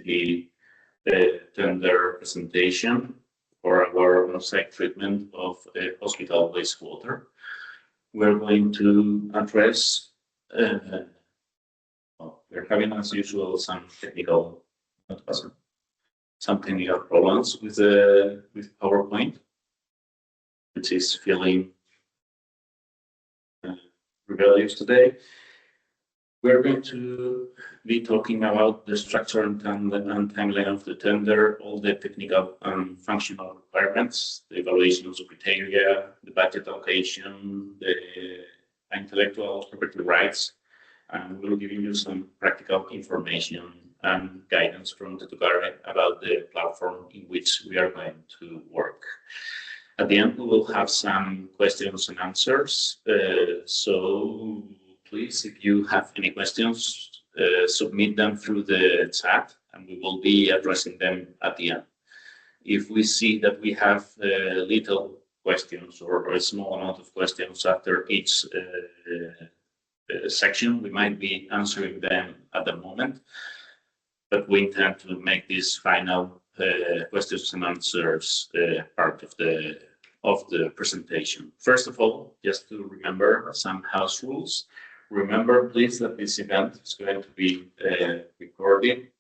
the tender presentation for our on-site treatment of hospital wastewater. We're going to address, we're having as usual some technical problems with PowerPoint, which is feeling rebellious today. We're going to be talking about the structure and timeline of the tender, all the technical and functional requirements, the evaluations of criteria, the budget allocation, the intellectual property rights, and we'll give you some practical information and guidance from the THERESA about the platform in which we are going to work. At the end, we will have some questions and answers. So please, if you have any questions, submit them through the chat, and we will be addressing them at the end. If we see that we have little questions or a small amount of questions after each section, we might be answering them at the moment, but we intend to make this final questions and answers part of the presentation. First of all, just to remember some house rules. Remember, please, that this event is going to be recorded.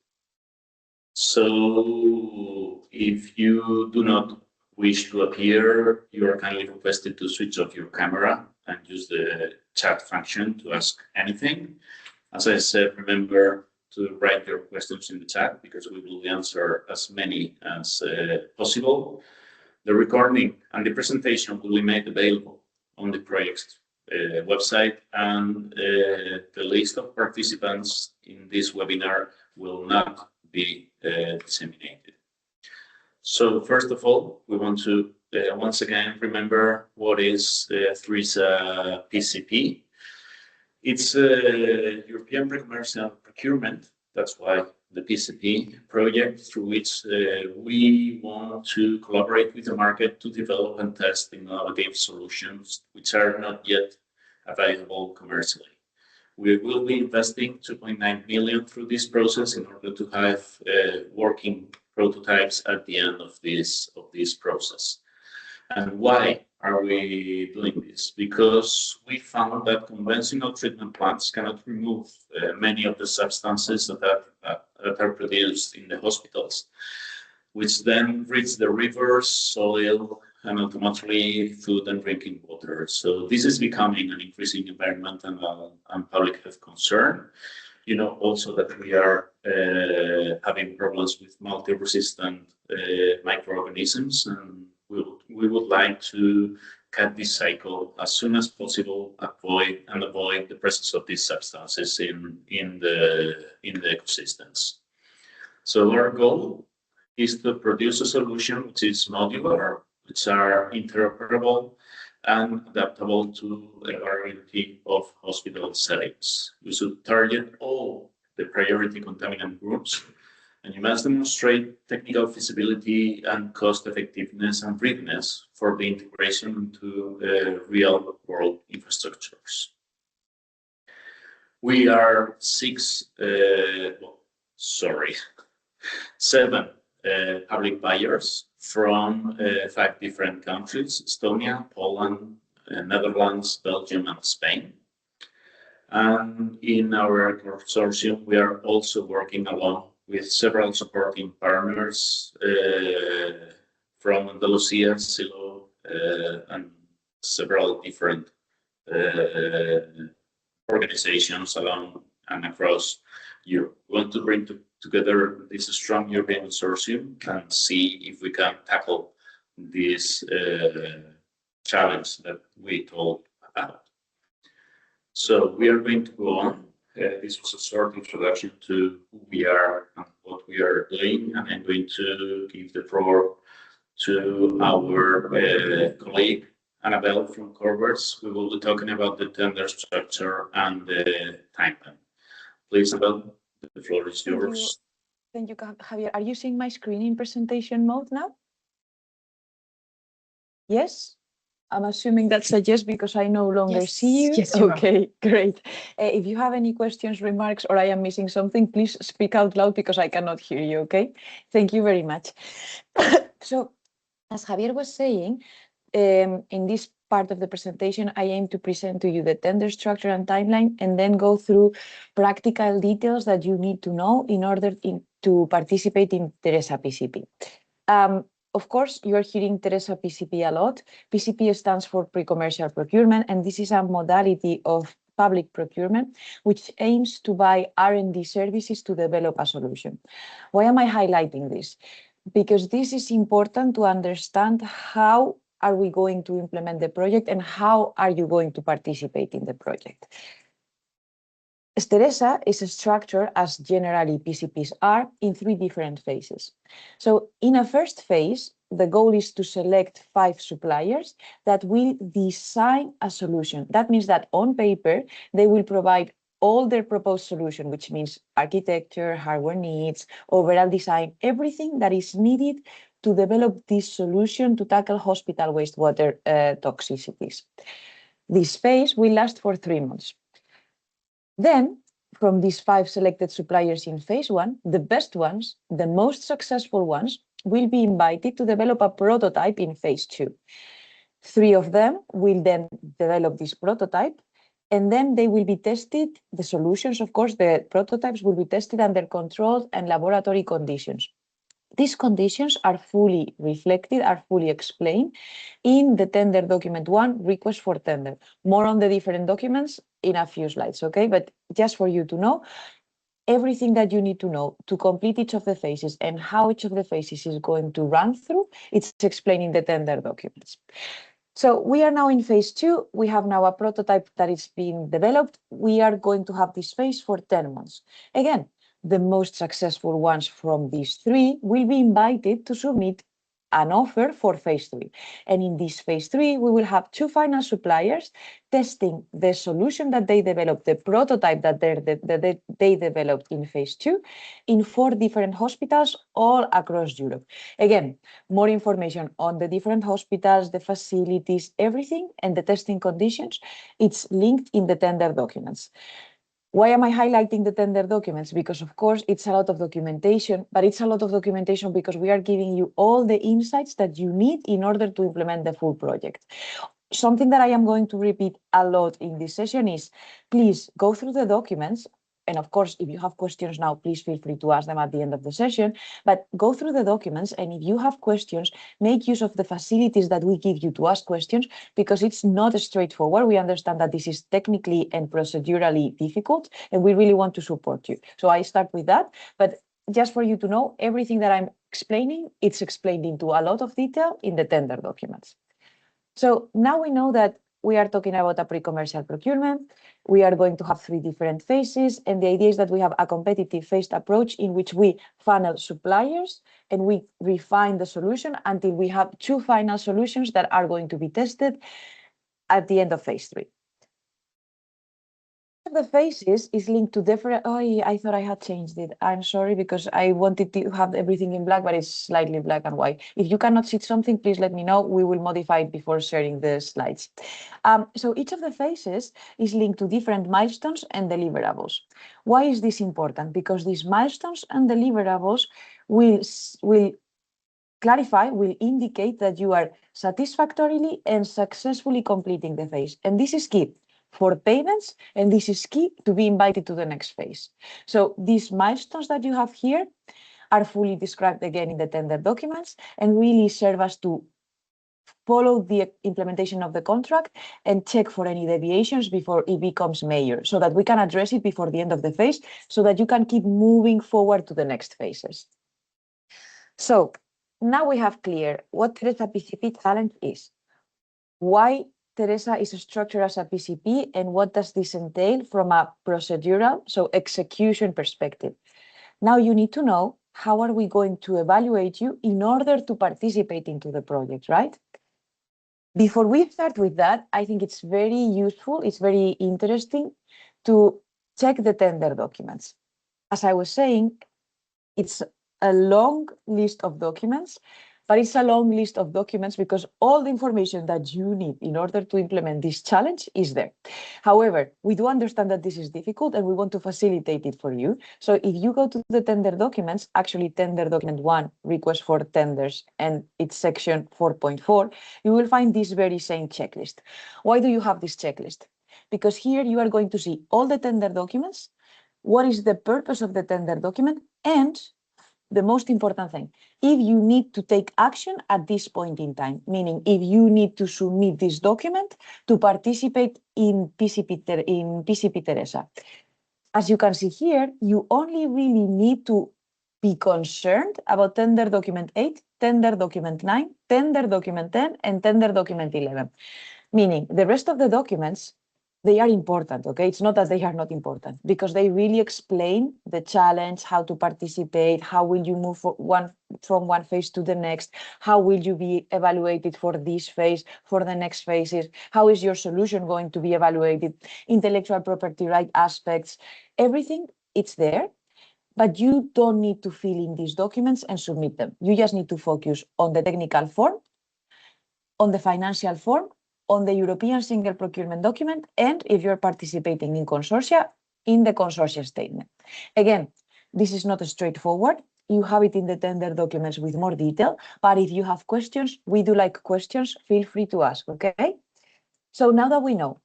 So if you do not wish to appear, you are kindly requested to switch off your camera and use the chat function to ask anything. As I said, remember to write your questions in the chat because we will answer as many as possible. The recording and the presentation will be made available on the project website, and the list of participants in this webinar will not be disseminated. So first of all, we want to once again remember what is THERESA PCP. It's a European Pre-Commercial Procurement. That's why the PCP project, through which we want to collaborate with the market to develop and test innovative solutions which are not yet available commercially. We will be investing 2.9 million through this process in order to have working prototypes at the end of this process. And why are we doing this? Because we found that conventional treatment plants cannot remove many of the substances that are produced in the hospitals, which then reach the rivers, soil, and ultimately food and drinking water. So this is becoming an increasing environmental and public health concern. You know also that we are having problems with multi-resistant microorganisms, and we would like to cut this cycle as soon as possible, avoid the presence of these substances in the ecosystems. So our goal is to produce a solution which is modular, which are interoperable and adaptable to a variety of hospital settings. We should target all the priority contaminant groups, and you must demonstrate technical feasibility and cost effectiveness and readiness for the integration into real world infrastructures. We are seven public buyers from 5 different countries: Estonia, Poland, Netherlands, Belgium, and Spain. And in our consortium, we are also working along with several supporting partners from Andalusia, Silo, and several different organizations along and across Europe. We want to bring together this strong European consortium and see if we can tackle this challenge that we talked about. So we are going to go on. This was a short introduction to who we are and what we are doing, and I'm going to give the floor to our colleague Annabelle from Corvers. We will be talking about the tender structure and the timeline. Please, Annabelle, the floor is yours. Thank you, Javier. Are you seeing my screen in presentation mode now? Yes? I'm assuming that's a yes because I no longer Yes, see you. yes, you are. Okay, great. If you have any questions, remarks, or I am missing something, please speak out loud because I cannot hear you, okay? Thank you very much. So, as Javier was saying, in this part of the presentation, I aim to present to you the tender structure and timeline, and then go through practical details that you need to know in order to participate in THERESA PCP. Of course, you are hearing THERESA PCP a lot. PCP stands for Pre-Commercial Procurement, and this is a modality of public procurement, which aims to buy R&D services to develop a solution. Why am I highlighting this? Because this is important to understand how are we going to implement the project and how are you going to participate in the project. THERESA is structured, as generally PCPs are, in 3 different phases. So in a first phase, the goal is to select 5 suppliers that will design a solution. That means that on paper, they will provide all their proposed solution, which means architecture, hardware needs, overall design, everything that is needed to develop this solution to tackle hospital wastewater toxicities. This phase will last for 3 months. Then, from these 5 selected suppliers in phase 1, the best ones, the most successful ones, will be invited to develop a prototype in phase 2. 3 of them will then develop this prototype, and then they will be tested, the solutions, of course, the prototypes will be tested under controlled and laboratory conditions. These conditions are fully reflected, are fully explained in the tender document 1, request for tender. More on the different documents in a few slides, okay? But just for you to know, everything that you need to know to complete each of the phases and how each of the phases is going to run through, it's explained in the tender documents. So we are now in phase 2. We have now a prototype that is being developed. We are going to have this phase for 10 months. Again, the most successful ones from these 3 will be invited to submit an offer for phase 3. And in this phase 3, we will have 2 final suppliers testing the solution that they developed, the prototype that they developed in phase 2, in 4 different hospitals all across Europe. Again, more information on the different hospitals, the facilities, everything, and the testing conditions, it's linked in the tender documents. Why am I highlighting the tender documents? Because, of course, it's a lot of documentation, but it's a lot of documentation because we are giving you all the insights that you need in order to implement the full project. Something that I am going to repeat a lot in this session is, please go through the documents. And of course, if you have questions now, please feel free to ask them at the end of the session, but go through the documents. And if you have questions, make use of the facilities that we give you to ask questions, because it's not straightforward. We understand that this is technically and procedurally difficult, and we really want to support you. So I start with that, but just for you to know, everything that I'm explaining, it's explained into a lot of detail in the tender documents. So now we know that we are talking about a pre-commercial procurement. We are going to have 3 different phases, and the idea is that we have a competitive phased approach in which we funnel suppliers and we refine the solution until we have 2 final solutions that are going to be tested at the end of phase 3. The phases is linked to different. Oh, I thought I had changed it. I'm sorry, because I wanted to have everything in black, but it's slightly black and white. If you cannot see something, please let me know. We will modify it before sharing the slides. So each of the phases is linked to different milestones and deliverables. Why is this important? Because these milestones and deliverables will clarify, will indicate that you are satisfactorily and successfully completing the phase. And this is key for payments, and this is key to be invited to the next phase. So these milestones that you have here are fully described again in the tender documents and really serve us to follow the implementation of the contract and check for any deviations before it becomes major, so that we can address it before the end of the phase, so that you can keep moving forward to the next phases. So now we have clear what THERESA PCP Challenge is, why THERESA is structured as a PCP, and what does this entail from a procedural, so execution perspective. Now you need to know how are we going to evaluate you in order to participate into the project, right? Before we start with that, I think it's very useful, it's very interesting to check the tender documents. As I was saying, it's a long list of documents. but it's a long list of documents because all the information that you need in order to implement this challenge is there. However, we do understand that this is difficult and we want to facilitate it for you. So if you go to the tender documents, actually tender document 1, request for tenders, and it's section 4.4, you will find this very same checklist. Why do you have this checklist? Because here you are going to see all the tender documents, what is the purpose of the tender document, and the most important thing, if you need to take action at this point in time, meaning if you need to submit this document to participate in PCP THERESA. As you can see here, you only really need to be concerned about tender document 8, tender document 9, tender document 10, and tender document 11. Meaning the rest of the documents, they are important, okay? It's not that they are not important because they really explain the challenge, how to participate, how will you move from one phase to the next, how will you be evaluated for this phase, for the next phases, how is your solution going to be evaluated, intellectual property right aspects, everything, it's there. But you don't need to fill in these documents and submit them. You just need to focus on the technical form, on the financial form, on the European single procurement document, and if you're participating in consortia, in the consortia statement. Again, this is not straightforward. You have it in the tender documents with more detail, but if you have questions, we do like questions, feel free to ask, okay? So now that we know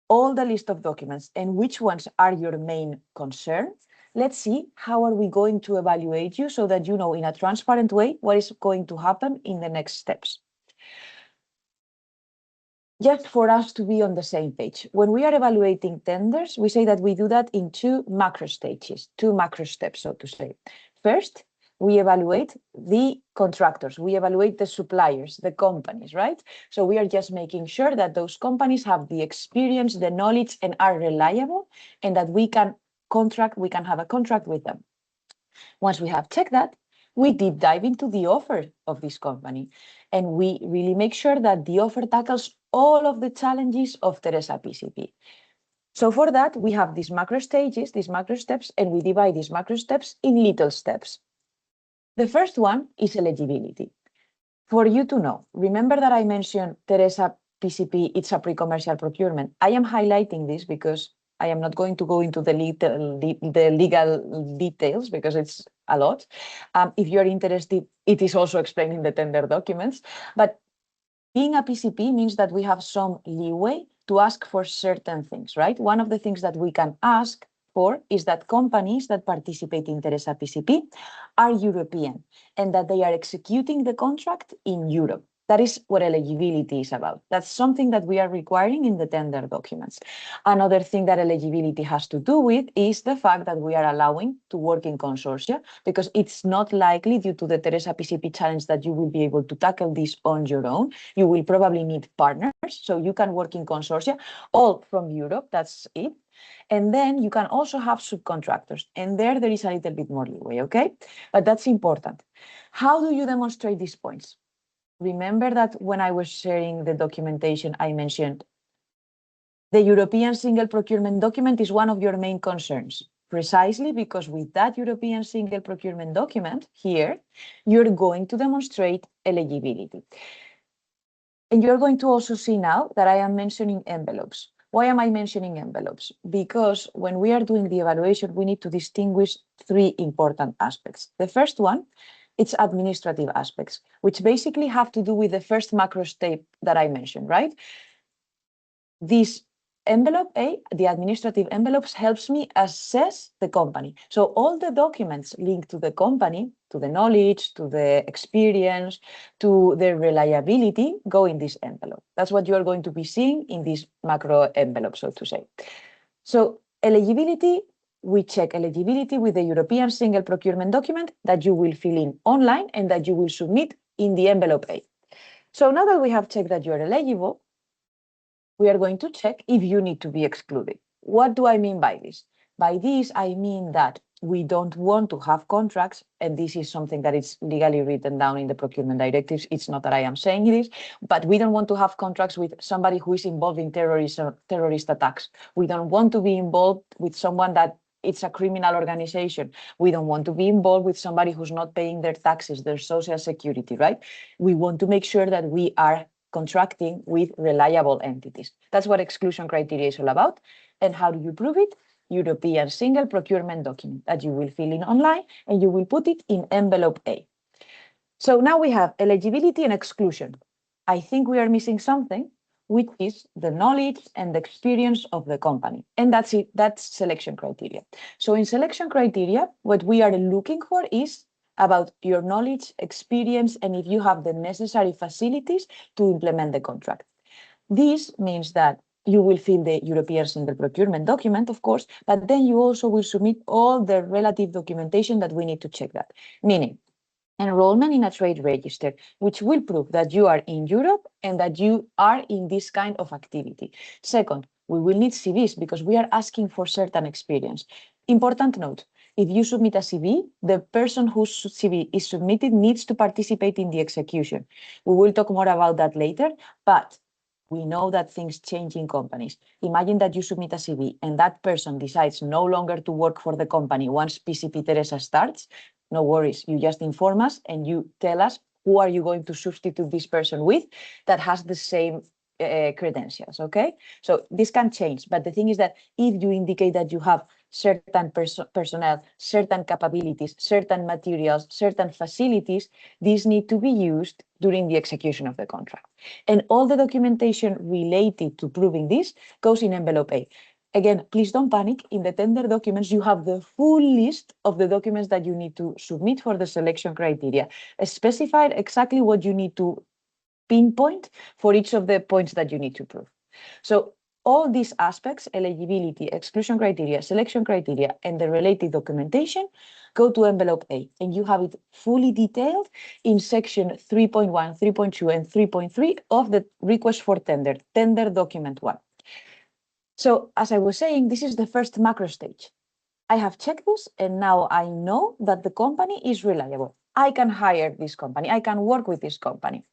all the list of documents and which ones are your main concern, let's see how are we going to evaluate you so that you know in a transparent way what is going to happen in the next steps. Just for us to be on the same page. When we are evaluating tenders, we say that we do that in two macro stages, two macro steps, so to say. First, we evaluate the contractors, we evaluate the suppliers, the companies, right? So we are just making sure that those companies have the experience, the knowledge, and are reliable, and that we can have a contract with them. Once we have checked that, we deep dive into the offer of this company, and we really make sure that the offer tackles all of the challenges of THERESA PCP. So for that, we have these macro stages, these macro steps, and we divide these macro steps in little steps. The first one is eligibility. For you to know, remember that I mentioned THERESA PCP, it's a pre-commercial procurement. I am highlighting this because I am not going to go into the legal details because it's a lot. If you're interested, it is also explained in the tender documents. But being a PCP means that we have some leeway to ask for certain things, right? One of the things that we can ask for is that companies that participate in THERESA PCP are European and that they are executing the contract in Europe. That is what eligibility is about. That's something that we are requiring in the tender documents. Another thing that eligibility has to do with is the fact that we are allowing to work in consortia, because it's not likely due to the THERESA PCP challenge that you will be able to tackle this on your own. You will probably need partners, so you can work in consortia, all from Europe, that's it. And then you can also have subcontractors, and there is a little bit more leeway, okay? But that's important. How do you demonstrate these points? Remember that when I was sharing the documentation, I mentioned the European single procurement document is one of your main concerns, precisely because with that European single procurement document here, you're going to demonstrate eligibility. And you're going to also see now that I am mentioning envelopes. Why am I mentioning envelopes? Because when we are doing the evaluation, we need to distinguish three important aspects. The first one, it's administrative aspects, which basically have to do with the first macro step that I mentioned, right? This envelope A, the administrative envelopes, helps me assess the company. So all the documents linked to the company, to the knowledge, to the experience, to the reliability, go in this envelope. That's what you are going to be seeing in this macro envelope, so to say. So eligibility, we check eligibility with the European single procurement document that you will fill in online and that you will submit in the envelope A. So now that we have checked that you are eligible, we are going to check if you need to be excluded. What do I mean by this? By this, I mean that we don't want to have contracts, and this is something that is legally written down in the procurement directives. It's not that I am saying it is, but we don't want to have contracts with somebody who is involved in terrorist attacks. We don't want to be involved with someone that it's a criminal organization. We don't want to be involved with somebody who's not paying their taxes, their social security, right? We want to make sure that we are contracting with reliable entities. That's what exclusion criteria is all about. And how do you prove it? European single procurement document that you will fill in online and you will put it in envelope A. So now we have eligibility and exclusion. I think we are missing something, which is the knowledge and the experience of the company. And that's it, that's selection criteria. So in selection criteria, what we are looking for is about your knowledge, experience, and if you have the necessary facilities to implement the contract. This means that you will fill the European single procurement document, of course, but then you also will submit all the relative documentation that we need to check that, meaning enrollment in a trade register, which will prove that you are in Europe and that you are in this kind of activity. Second, we will need CVs because we are asking for certain experience. Important note, if you submit a CV, the person whose CV is submitted needs to participate in the execution. We will talk more about that later, but we know that things change in companies. Imagine that you submit a CV and that person decides no longer to work for the company once PCP THERESA starts. No worries, you just inform us and you tell us who are you going to substitute this person with that has the same credentials, okay? So this can change, but the thing is that if you indicate that you have certain personnel, certain capabilities, certain materials, certain facilities, these need to be used during the execution of the contract. And all the documentation related to proving this goes in envelope A. Again, please don't panic. In the tender documents, you have the full list of the documents that you need to submit for the selection criteria, specified exactly what you need to pinpoint for each of the points that you need to prove. So all these aspects, eligibility, exclusion criteria, selection criteria, and the related documentation go to envelope A, and you have it fully detailed in section 3.1, 3.2, and 3.3 of the request for tender, tender document 1. So as I was saying, this is the first macro stage. I have checked this, and now I know that the company is reliable. I can hire this company. I can work with this company.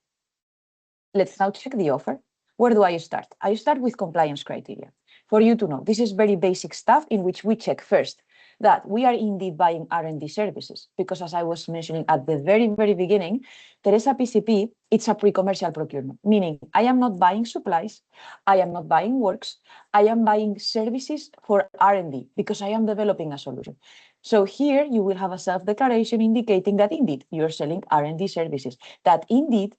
Let's now check the offer. Where do I start? I start with compliance criteria. For you to know, this is very basic stuff in which we check first that we are indeed buying R&D services, because as I was mentioning at the very, very beginning, THERESA PCP, it's a pre-commercial procurement, meaning I am not buying supplies, I am not buying works, I am buying services for R&D because I am developing a solution. So here you will have a self-declaration indicating that indeed you're selling R&D services, that indeed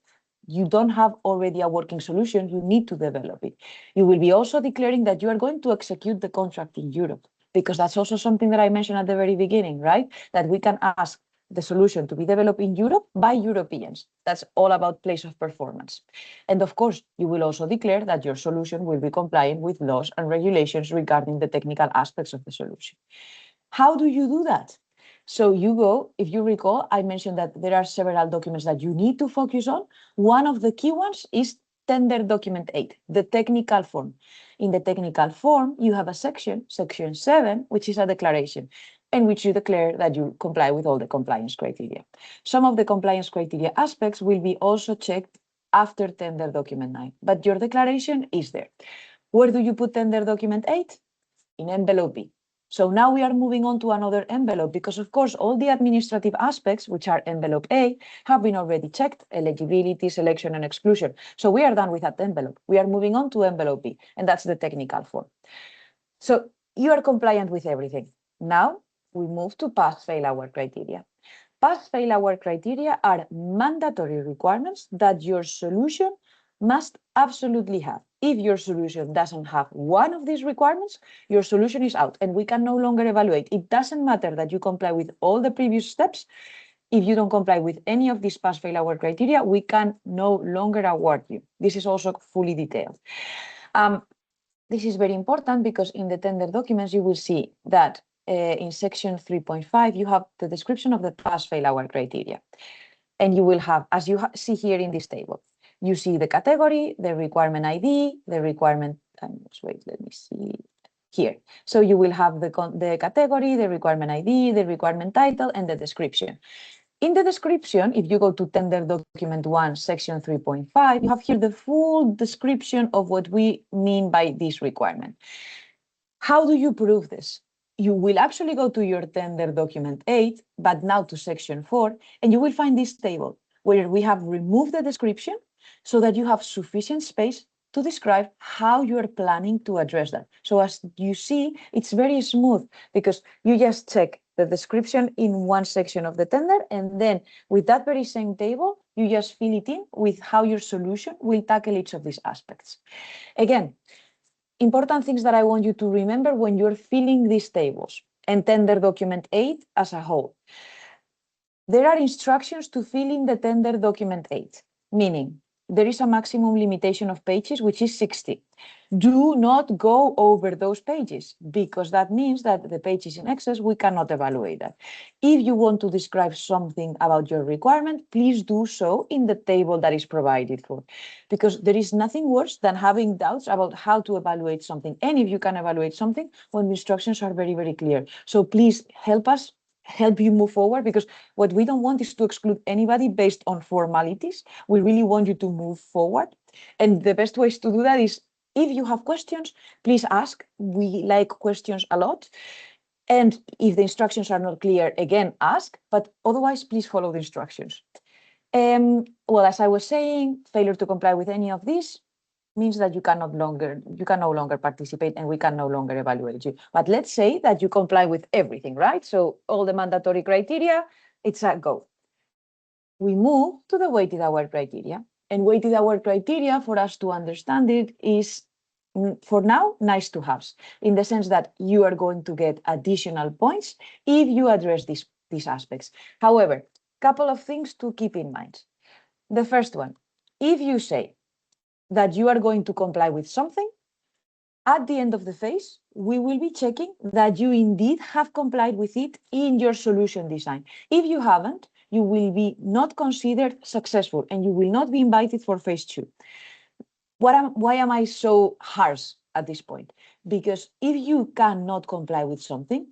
you don't have already a working solution, you need to develop it. You will be also declaring that you are going to execute the contract in Europe, because that's also something that I mentioned at the very beginning, right? That we can ask the solution to be developed in Europe by Europeans. That's all about place of performance. And of course, you will also declare that your solution will be compliant with laws and regulations regarding the technical aspects of the solution. How do you do that? So you go, if you recall, I mentioned that there are several documents that you need to focus on. One of the key ones is tender document 8, the technical form. In the technical form, you have a section 7, which is a declaration, in which you declare that you comply with all the compliance criteria. Some of the compliance criteria aspects will be also checked after tender document 9, but your declaration is there. Where do you put tender document 8? In envelope B. So now we are moving on to another envelope because, of course, all the administrative aspects, which are envelope A, have been already checked, eligibility, selection, and exclusion. So we are done with that envelope. We are moving on to envelope B, and that's the technical form. So you are compliant with everything. Now we move to pass-fail hour criteria. Pass-fail hour criteria are mandatory requirements that your solution must absolutely have. If your solution doesn't have one of these requirements, your solution is out and we can no longer evaluate. It doesn't matter that you comply with all the previous steps. If you don't comply with any of these pass-fail hour criteria, we can no longer award you. This is also fully detailed. This is very important because in the tender documents, you will see that in section 3.5, you have the description of the pass-fail hour criteria. And you will have, as you see here in this table, you see the category, the requirement ID, the requirement, wait, let me see here. So you will have the category, the requirement ID, the requirement title, and the description. In the description, if you go to tender document 1, section 3.5, you have here the full description of what we mean by this requirement. How do you prove this? you will actually go to your tender document 8, but now to section 4, and you will find this table where we have removed the description so that you have sufficient space to describe how you are planning to address that. So as you see, it's very smooth because you just check the description in one section of the tender, and then with that very same table, you just fill it in with how your solution will tackle each of these aspects. Again, important things that I want you to remember when you're filling these tables and tender document 8 as a whole. There are instructions to fill in the tender document 8, meaning there is a maximum limitation of pages, which is 60. Do not go over those pages, because that means that the pages in excess, we cannot evaluate that. If you want to describe something about your requirement, please do so in the table that is provided for, because there is nothing worse than having doubts about how to evaluate something. And if you can evaluate something when the instructions are very, very clear. So please help you move forward, because what we don't want is to exclude anybody based on formalities. We really want you to move forward. And the best ways to do that is, if you have questions, please ask. We like questions a lot. And if the instructions are not clear, again, ask, but otherwise, please follow the instructions. Well, as I was saying, failure to comply with any of these means that you can no longer participate, and we can no longer evaluate you. But let's say that you comply with everything, right? So all the mandatory criteria, it's a go. We move to the weighted hour criteria, and weighted hour criteria, for us to understand it, is for now nice to have, in the sense that you are going to get additional points if you address these aspects. However, couple of things to keep in mind. The first one, if you say that you are going to comply with something, at the end of the phase, we will be checking that you indeed have complied with it in your solution design. If you haven't, you will be not considered successful, and you will not be invited for phase 2. Why am I so harsh at this point? Because if you cannot comply with something,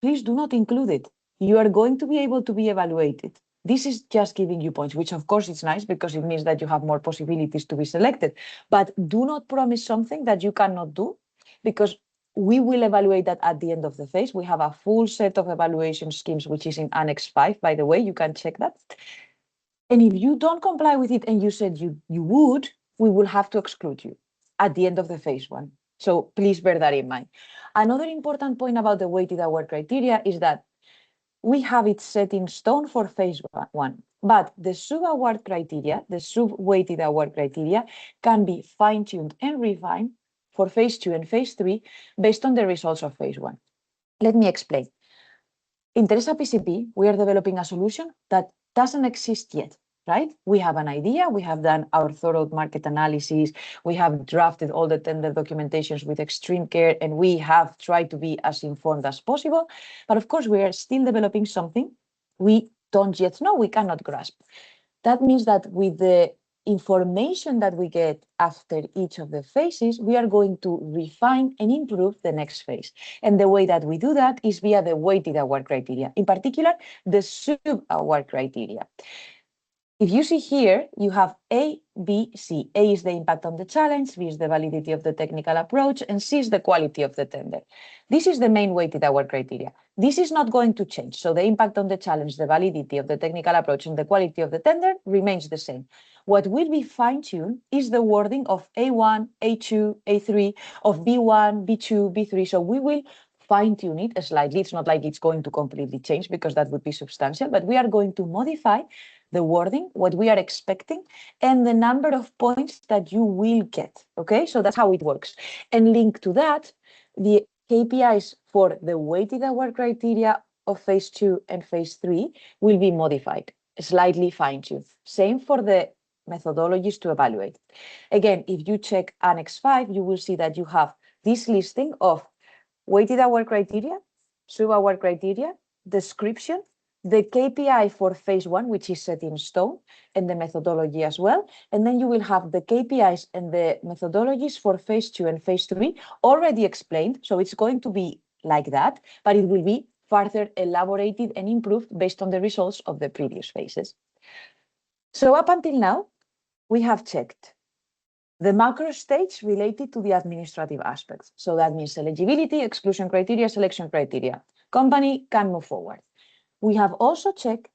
please do not include it. You are going to be able to be evaluated. This is just giving you points, which of course it's nice because it means that you have more possibilities to be selected. But do not promise something that you cannot do, because we will evaluate that at the end of the phase. We have a full set of evaluation schemes, which is in Annex 5, by the way, you can check that. And if you don't comply with it and you said you would, we will have to exclude you at the end of the phase 1. So please bear that in mind. Another important point about the weighted hour criteria is that we have it set in stone for phase 1, but the sub-award criteria, the sub-weighted hour criteria, can be fine-tuned and refined for phase 2 and phase 3 based on the results of phase 1. Let me explain. In THERESA PCP, we are developing a solution that doesn't exist yet, right? We have an idea, we have done our thorough market analysis, we have drafted all the tender documentations with extreme care, and we have tried to be as informed as possible. But of course, we are still developing something we don't yet know, we cannot grasp. That means that with the information that we get after each of the phases, we are going to refine and improve the next phase. And the way that we do that is via the weighted hour criteria, in particular, the sub-award criteria. If you see here, you have A, B, C. A is the impact on the challenge, B is the validity of the technical approach, and C is the quality of the tender. This is the main weighted hour criteria. This is not going to change. So the impact on the challenge, the validity of the technical approach, and the quality of the tender remains the same. What will be fine-tuned is the wording of A1, A2, A3, of B1, B2, B3. So we will fine-tune it slightly. It's not like it's going to completely change, because that would be substantial, but we are going to modify the wording, what we are expecting, and the number of points that you will get. Okay, so that's how it works. And linked to that, the KPIs for the weighted hour criteria of phase 2 and phase 3 will be modified, slightly fine-tuned. Same for the methodologies to evaluate. Again, if you check Annex 5, you will see that you have this listing of weighted hour criteria, sub-award criteria, description, the KPI for phase 1, which is set in stone, and the methodology as well. And then you will have the KPIs and the methodologies for phase 2 and phase 3 already explained. So it's going to be like that, but it will be further elaborated and improved based on the results of the previous phases. So up until now, we have checked The macro stage related to the administrative aspects. So that means eligibility, exclusion criteria, selection criteria. Company can move forward. We have also checked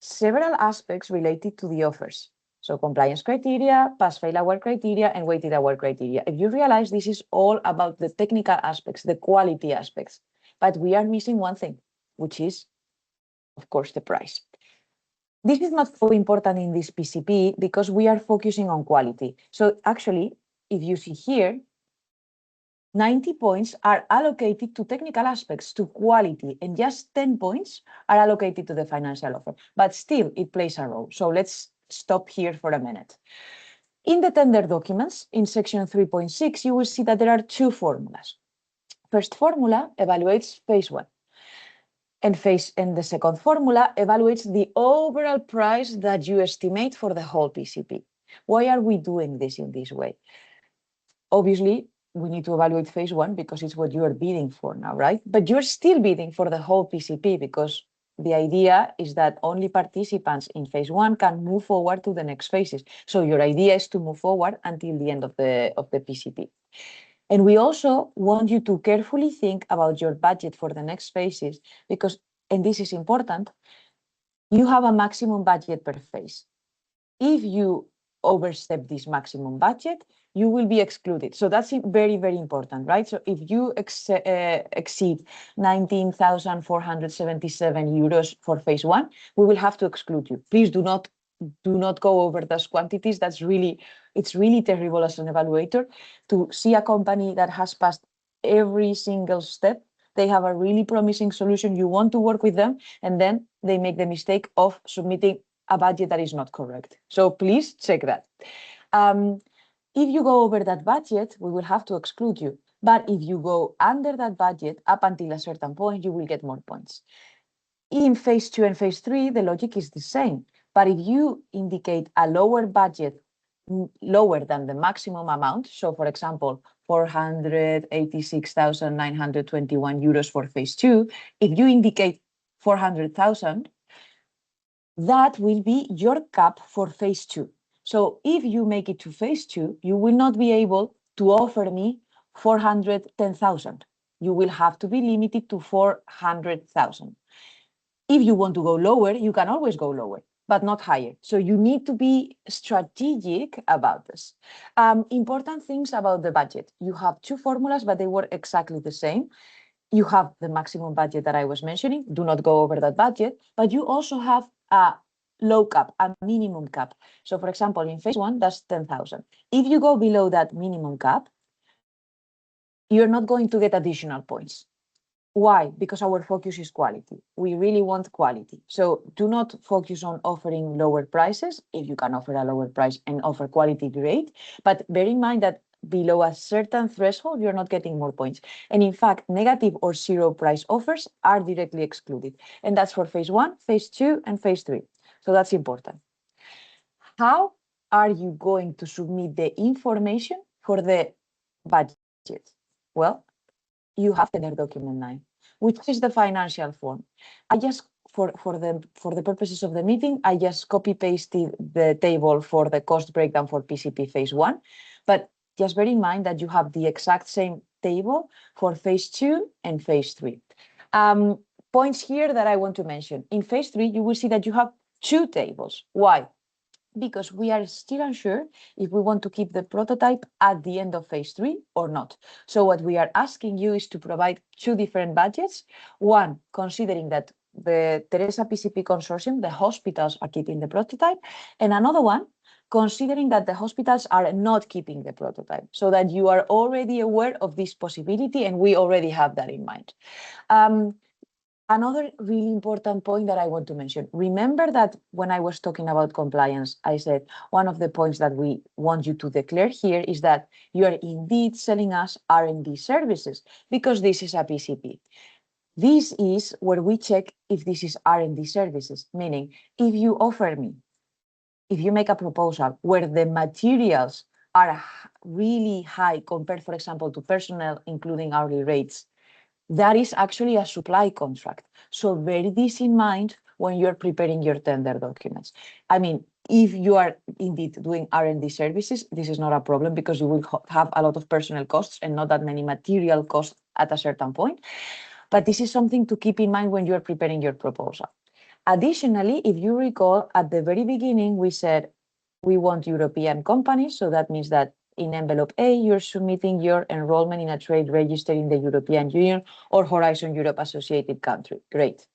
several aspects related to the offers. So compliance criteria, pass-fail award criteria, and weighted award criteria. If you realize this is all about the technical aspects, the quality aspects, but we are missing one thing, which is, of course, the price. This is not so important in this PCP because we are focusing on quality. So actually, if you see here, 90 points are allocated to technical aspects, to quality, and just 10 points are allocated to the financial offer. But still, it plays a role. So let's stop here for a minute. In the tender documents, in section 3.6, you will see that there are two formulas. First formula evaluates phase one. And the second formula evaluates the overall price that you estimate for the whole PCP. Why are we doing this in this way? Obviously, we need to evaluate phase one because it's what you are bidding for now, right? But you're still bidding for the whole PCP because the idea is that only participants in phase one can move forward to the next phases. So your idea is to move forward until the end of the PCP. And we also want you to carefully think about your budget for the next phases because, and this is important, you have a maximum budget per phase. If you overstep this maximum budget, you will be excluded. So that's very, very important, right? So if you exceed 19,477 euros for phase one, we will have to exclude you. Please do not go over those quantities. It's really terrible as an evaluator to see a company that has passed every single step. They have a really promising solution. You want to work with them, and then they make the mistake of submitting a budget that is not correct. So please check that. If you go over that budget, we will have to exclude you. But if you go under that budget up until a certain point, you will get more points. In phase two and phase three, the logic is the same. But if you indicate a lower budget, lower than the maximum amount, so for example, 486,921 euros for phase two, if you indicate 400,000, that will be your cap for phase two. So if you make it to phase two, you will not be able to offer me 410,000. You will have to be limited to 400,000. If you want to go lower, you can always go lower, but not higher. So you need to be strategic about this. Important things about the budget. You have two formulas, but they were exactly the same. You have the maximum budget that I was mentioning. Do not go over that budget, but you also have a low cap, a minimum cap. So for example, in phase one, that's 10,000. If you go below that minimum cap, you're not going to get additional points. Why? Because our focus is quality. We really want quality. So do not focus on offering lower prices. If you can offer a lower price and offer quality, great. But bear in mind that below a certain threshold, you're not getting more points. And in fact, negative or zero price offers are directly excluded. And that's for phase one, phase two, and phase three. So that's important. How are you going to submit the information for the budget? Well, you have tender document 9, which is the financial form. I just, for the purposes of the meeting, I just copy pasted the table for the cost breakdown for PCP phase one, but just bear in mind that you have the exact same table for phase two and phase three. Points here that I want to mention. In phase three, you will see that you have two tables. Why? Because we are still unsure if we want to keep the prototype at the end of phase three or not. So what we are asking you is to provide two different budgets. One, considering that the THERESA PCP consortium, the hospitals are keeping the prototype, and another one, considering that the hospitals are not keeping the prototype, so that you are already aware of this possibility, and we already have that in mind. Another really important point that I want to mention, remember that when I was talking about compliance, I said one of the points that we want you to declare here is that you are indeed selling us R&D services, because this is a PCP. This is where we check if this is R&D services, meaning if you offer me, if you make a proposal where the materials are really high compared, for example, to personnel, including hourly rates, that is actually a supply contract. So bear this in mind when you're preparing your tender documents. I mean, if you are indeed doing R&D services, this is not a problem because you will have a lot of personnel costs and not that many material costs at a certain point. But this is something to keep in mind when you're preparing your proposal. Additionally, if you recall, at the very beginning, we said we want European companies. So that means that in envelope A, you're submitting your enrollment in a trade register in the European Union or Horizon Europe associated country. Great.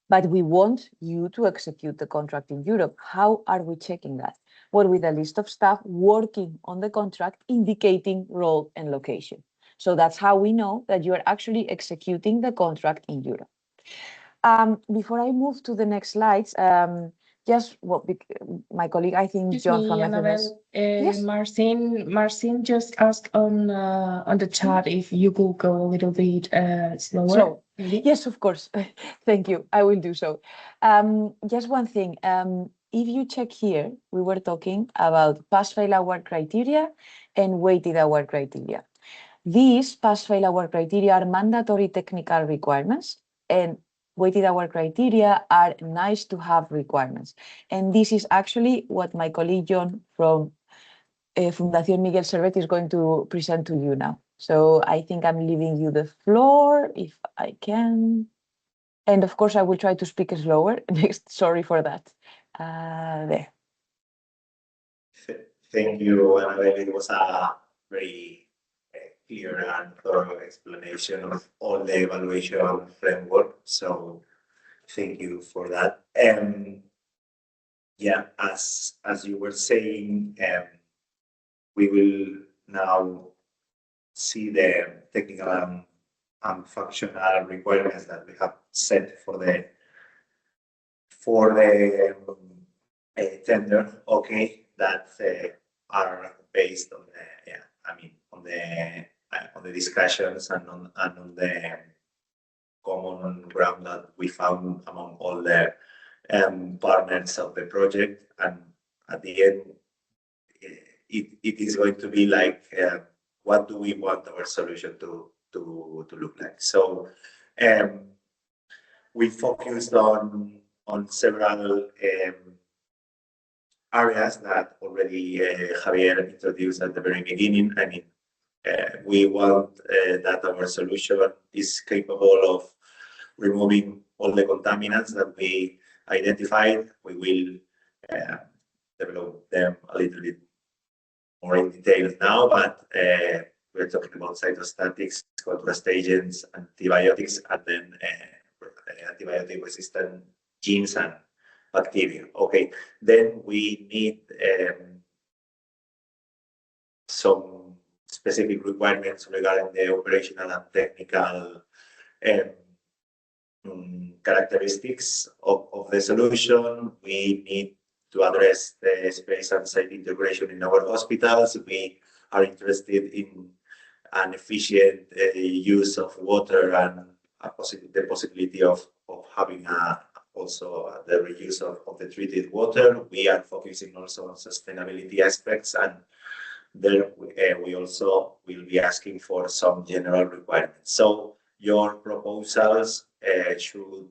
But we want you to execute the contract in Europe. How are we checking that? Well, with a list of staff working on the contract indicating role and location. So that's how we know that you are actually executing the contract in Europe. Before I move to the next slides, just what my colleague, I think John from FMS. Yes? Marcin just asked on the chat if you could go a little bit slower. Slow. Yes, of course. Thank you. I will do so. Just one thing. If you check here, we were talking about pass-fail award criteria and weighted award criteria. These pass-fail award criteria are mandatory technical requirements, and weighted award criteria are nice to have requirements. And this is actually what my colleague John from Fundación Miguel Servet is going to present to you now. So I think I'm leaving you the floor if I can. And of course, I will try to speak slower. Sorry for that. There. Thank you, Annabelle. It was a very clear and thorough explanation of all the evaluation framework. So thank you for that. Yeah, as you were saying, we will now see the technical and functional requirements that we have set for the tender. Okay, that are based on the discussions and on the common ground that we found among all the partners of the project. And at the end, it is going to be like, what do we want our solution to look like? So we focused on several areas that already Javier introduced at the very beginning. I mean, we want that our solution is capable of removing all the contaminants that we identified. We will develop them a little bit more in detail now, but we're talking about cytostatics, contrast agents, antibiotics, and then antibiotic resistant genes and bacteria. Okay, then we need some specific requirements regarding the operational and technical characteristics of the solution. We need to address the space and site integration in our hospitals. We are interested in an efficient use of water and the possibility of having also the reuse of the treated water. We are focusing also on sustainability aspects, and there we also will be asking for some general requirements. So your proposals should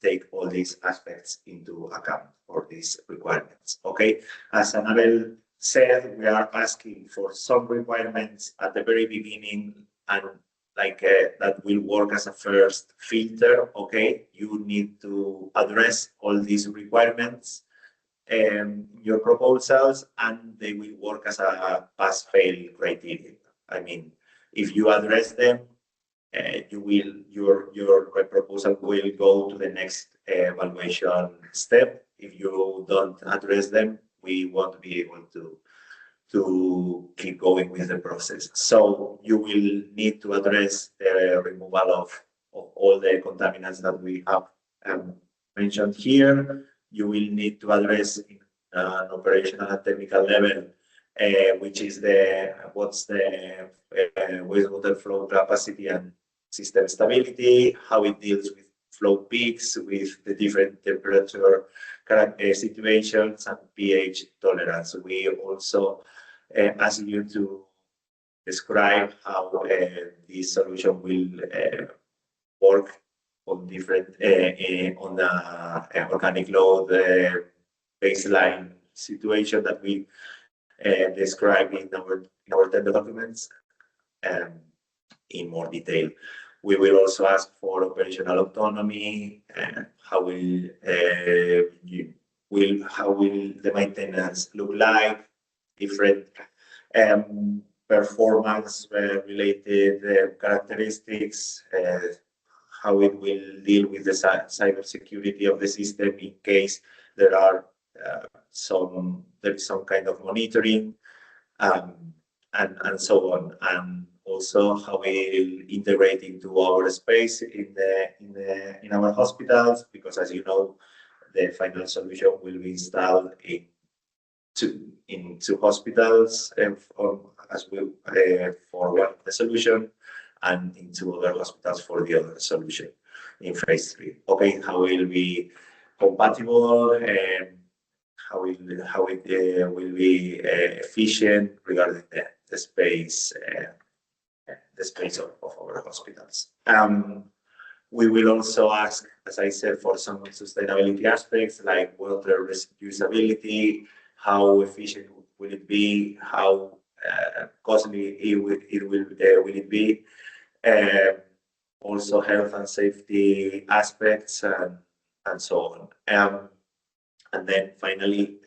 take all these aspects into account for these requirements. Okay, as Annabelle said, we are asking for some requirements at the very beginning, and like that will work as a first filter. Okay, you need to address all these requirements in your proposals, and they will work as a pass-fail criteria. I mean, if you address them, your proposal will go to the next evaluation step. If you don't address them, we won't be able to keep going with the process. So you will need to address the removal of all the contaminants that we have mentioned here. You will need to address an operational and technical level, which is what's the wastewater flow capacity and system stability, how it deals with flow peaks, with the different temperature situations and pH tolerance. We also ask you to describe how this solution will work on different on the organic load baseline situation that we describe in our tender documents in more detail. We will also ask for operational autonomy and how will the maintenance look like, different performance related characteristics, how it will deal with the cyber security of the system in case there is some kind of monitoring, and so on, and also how we will integrate into our space in our hospitals, because as you know, the final solution will be installed into hospitals as well for one of the solution, and into other hospitals for the other solution in phase 3. Okay, how will be compatible and how it will be efficient regarding the space of our hospitals. We will also ask, as I said, for some sustainability aspects like water reusability, how efficient will it be, how costly will it be, also health and safety aspects, and so on. And then finally,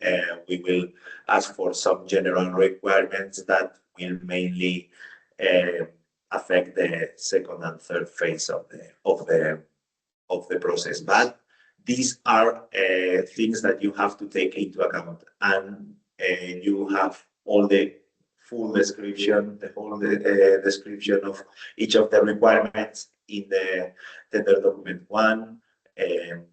we will ask for some general requirements that will mainly affect the second and third phase of the process. But these are things that you have to take into account, and you have all the full description, the whole description of each of the requirements in the tender document 1,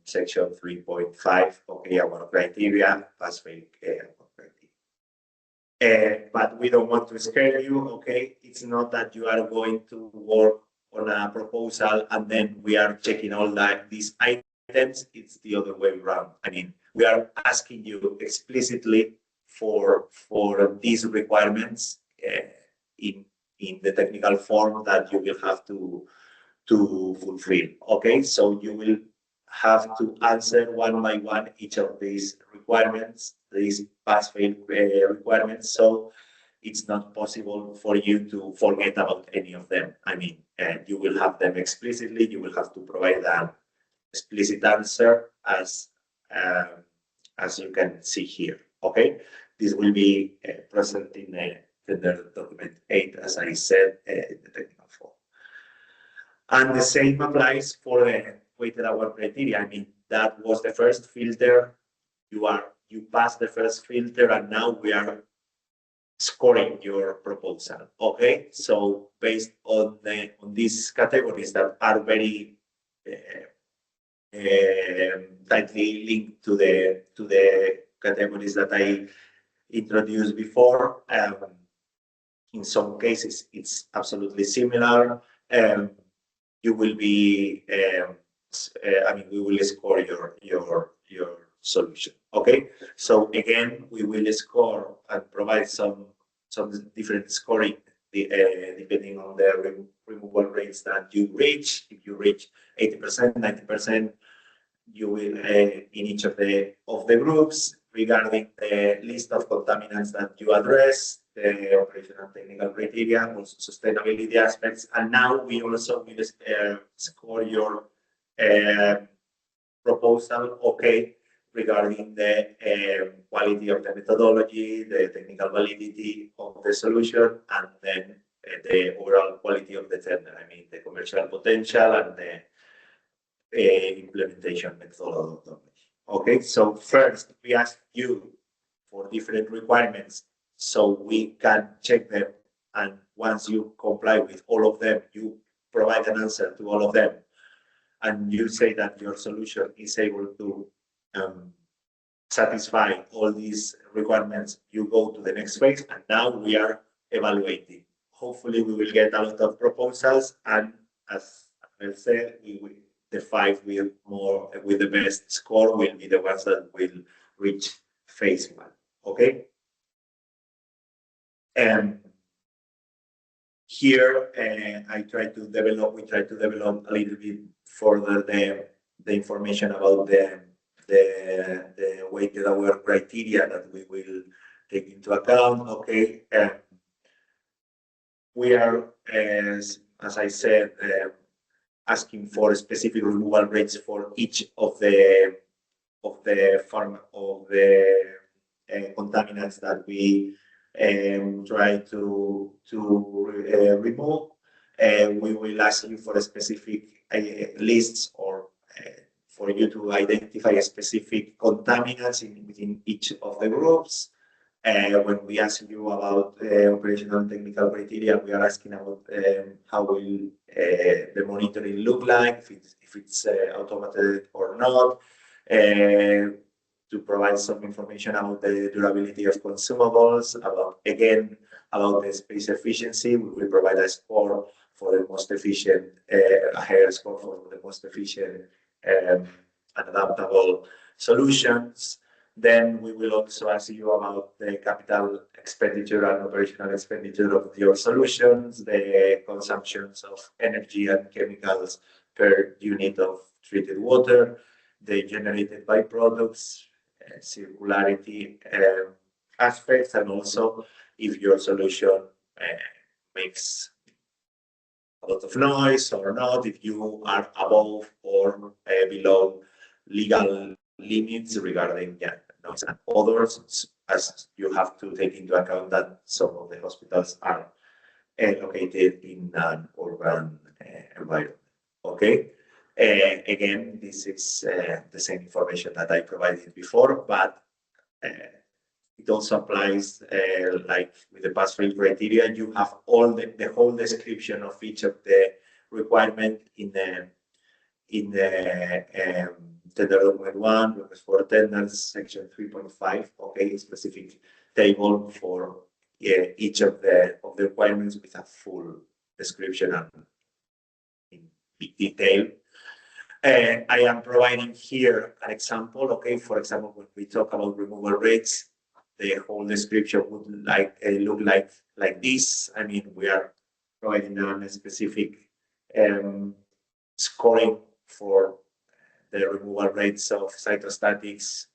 section 3.5. Okay, our criteria, pass-fail criteria. But we don't want to scare you. Okay, it's not that you are going to work on a proposal and then we are checking all these items. It's the other way around. I mean, we are asking you explicitly for these requirements in the technical form that you will have to fulfill. Okay, so you will have to answer one by one each of these requirements, these pass-fail requirements. So it's not possible for you to forget about any of them. I mean, you will have them explicitly. You will have to provide an explicit answer as you can see here. Okay, this will be present in the tender document 8, as I said, in the technical form. And the same applies for the weighted hour criteria. I mean, that was the first filter. You passed the first filter, and now we are scoring your proposal. Okay, so based on these categories that are very tightly linked to the categories that I introduced before. In some cases, it's absolutely similar. You will be, I mean, we will score your solution. Okay, so again, we will score and provide some different scoring depending on the removal rates that you reach. If you reach 80%, 90%, you will in each of the groups regarding the list of contaminants that you address, the operational technical criteria, also sustainability aspects, and now we also will score your proposal. Okay, regarding the quality of the methodology, the technical validity of the solution, and then the overall quality of the tender. I mean, the commercial potential and the implementation methodology. Okay, so first we ask you for different requirements so we can check them, and once you comply with all of them, you provide an answer to all of them, and you say that your solution is able to satisfy all these requirements. You go to the next phase, and now we are evaluating. Hopefully we will get a lot of proposals, and as I said, the 5 with the best score will be the ones that will reach phase 1. Okay. Here we try to develop a little bit further the information about the weighted aware criteria that we will take into account. Okay, we are, as I said, asking for specific removal rates for each of the contaminants that we try to remove. We will ask you for a specific lists or for you to identify a specific contaminants within each of the groups. When we ask you about operational and technical criteria, we are asking about how will the monitoring look like, if it's automated or not, to provide some information about the durability of consumables, about the space efficiency. We will provide a score for the most efficient, a higher score for the most efficient and adaptable solutions. Then we will also ask you about the capital expenditure and operational expenditure of your solutions, the consumptions of energy and chemicals per unit of treated water, the generated byproducts, circularity aspects, and also if your solution makes a lot of noise or not, if you are above or below legal limits regarding noise and others, as you have to take into account that some of the hospitals are located in an urban environment. Okay. Again, this is the same information that I provided before, but it also applies like with the pass-fail criteria. You have all the whole description of each of the requirement in the tender document 1, request for tenders, section 3.5. Okay, specific table for each of the requirements with a full description and in big detail. I am providing here an example. Okay, for example, when we talk about removal rates, the whole description would look like this. I mean, we are providing a specific scoring for the removal rates of cytostatics.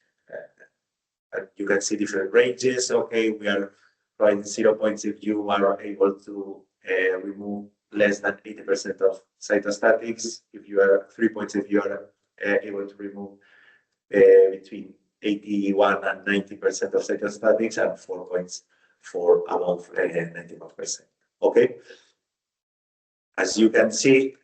You can see different ranges. Okay, we are providing 0 points if you are able to remove less than 80% of cytostatics. If you are 3 points, if you are able to remove between 81 and 90% of cytostatics, and 4 points for above 91%. Okay. As you can see,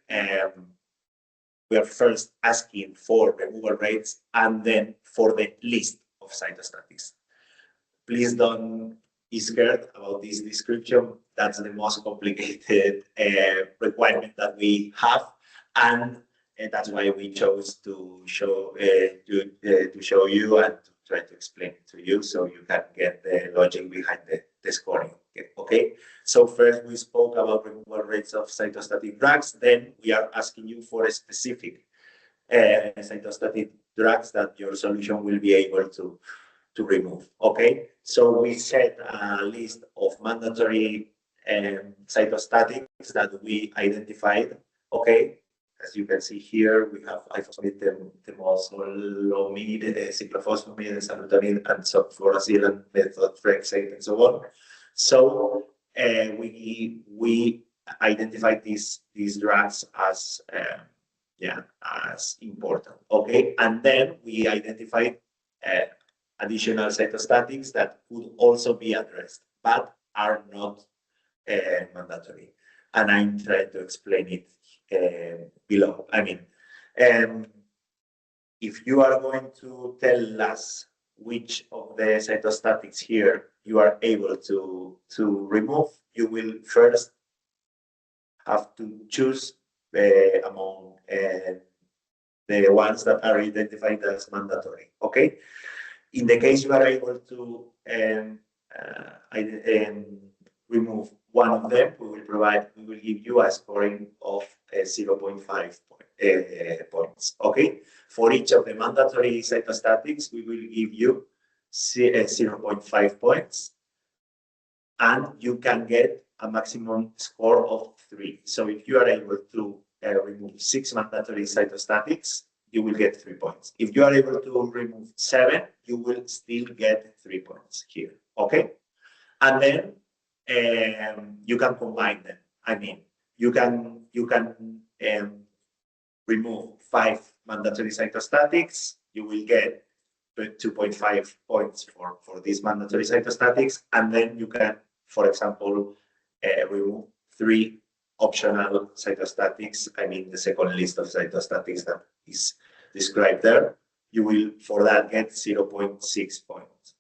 we are first asking for removal rates and then for the list of cytostatics. Please don't be scared about this description. That's the most complicated requirement that we have, and that's why we chose to show you and to try to explain it to you so you can get the logic behind the scoring. Okay, so first we spoke about removal rates of cytostatic drugs. Then we are asking you for a specific cytostatic drugs that your solution will be able to remove. Okay, so we set a list of mandatory cytostatics that we identified. Okay, as you can see here, we have ifosfamide, temozolomide, cyclophosphamide, salutamide, and sulfuracil, and methotrexate, and so on. So we identified these drugs as as important. Okay, and then we identified additional cytostatics that could also be addressed, but are not mandatory. And I'm trying to explain it below. I mean, if you are going to tell us which of the cytostatics here you are able to remove, you will first have to choose among the ones that are identified as mandatory. Okay. In the case you are able to remove one of them, we will give you a scoring of 0.5 points. Okay. For each of the mandatory cytostatics, we will give you 0.5 points, and you can get a maximum score of 3. So if you are able to remove 6 mandatory cytostatics, you will get 3 points. If you are able to remove 7, you will still get 3 points here. Okay, and then you can combine them. I mean, you can remove 5 mandatory cytostatics. You will get 2.5 points for these mandatory cytostatics, and then you can, for example, remove 3 optional cytostatics. I mean, the second list of cytostatics that is described there. You will, for that, get 0.6 points.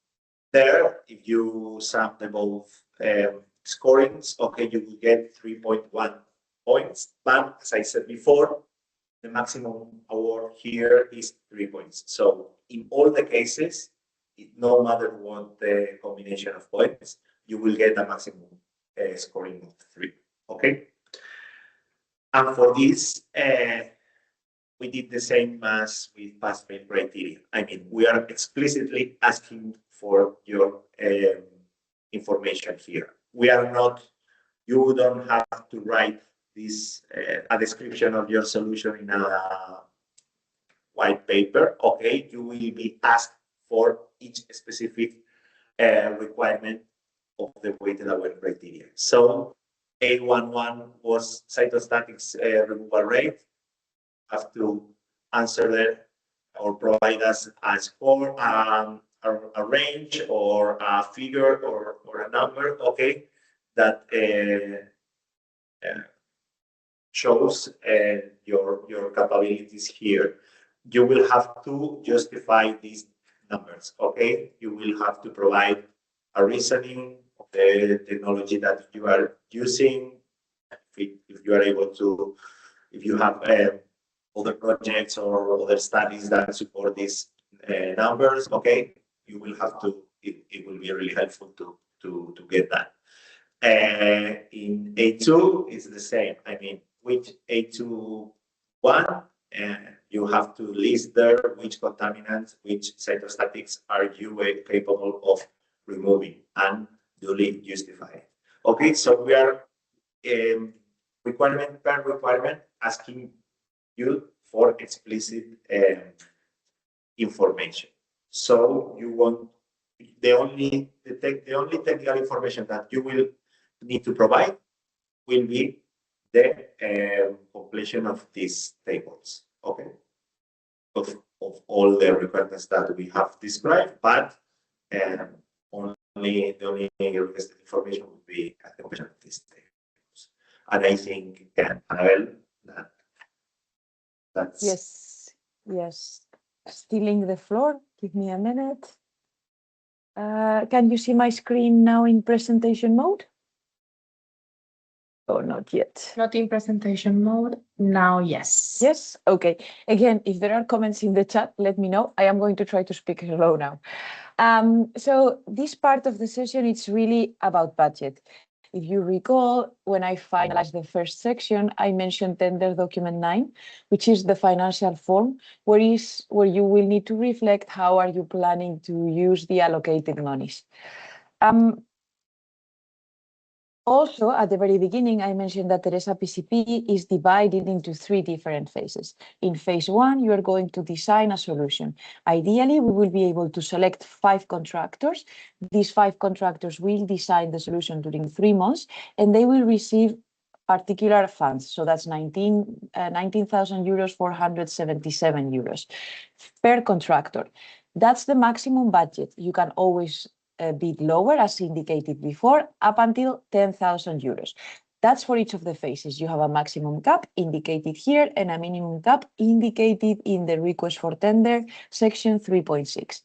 There, if you sum the both scorings, okay, you will get 3.1 points. But as I said before, the maximum award here is 3 points. So in all the cases, no matter what the combination of points, you will get a maximum scoring of 3. Okay. And for this, we did the same as with pass-fail criteria. I mean, we are explicitly asking for your information here. We are not, you don't have to write this, a description of your solution in a white paper. Okay, you will be asked for each specific requirement of the weighted award criteria. So A11 was cytostatics removal rate. Have to answer there or provide us a score, a range or a figure or a number, okay, that shows your capabilities here. You will have to justify these numbers, okay? You will have to provide a reasoning of the technology that you are using. If you are able to, if you have other projects or other studies that support these numbers, okay, you will have to, it will be really helpful to get that. In A2, it's the same. I mean, with A2-1, you have to list there which contaminants, which cytostatics are you capable of removing and duly justify it. Okay, so we are requirement per requirement asking you for explicit information. So you want the only technical information that you will need to provide will be the completion of these tables, okay, of all the requirements that we have described, but the only requested information would be at the completion of these tables. And I think, Annabelle, that's yes. Stealing the floor. Give me a minute. Can you see my screen now in presentation mode? Or not yet? Not in presentation mode. Now, yes. Yes. Okay. Again, if there are comments in the chat, let me know. I am going to try to speak slow now. So this part of the session, it's really about budget. If you recall, when I finalized the first section, I mentioned tender document 9, which is the financial form, where you will need to reflect how are you planning to use the allocated monies. Also, at the very beginning, I mentioned that THERESA PCP is divided into 3 different phases. In phase 1, you are going to design a solution. Ideally, we will be able to select 5 contractors. These 5 contractors will design the solution during 3 months, and they will receive particular funds. So that's 19,000 euros, 477 euros per contractor. That's the maximum budget. You can always a bit lower, as indicated before, up until 10,000 euros. That's for each of the phases. You have a maximum cap indicated here and a minimum cap indicated in the request for tender section 3.6.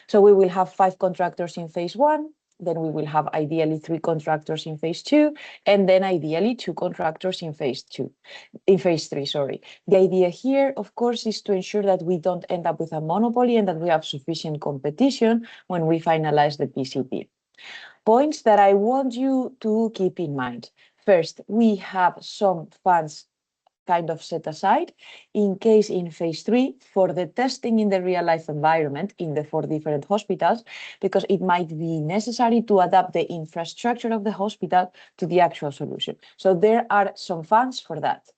So we will have 5 contractors in phase 1, then we will have ideally 3 contractors in phase 2, and then ideally 2 contractors in phase 3, sorry. The idea here, of course, is to ensure that we don't end up with a monopoly and that we have sufficient competition when we finalize the PCP. Points that I want you to keep in mind. First, we have some funds kind of set aside in case in phase 3 for the testing in the real life environment in the 4 different hospitals, because it might be necessary to adapt the infrastructure of the hospital to the actual solution. So there are some funds for that.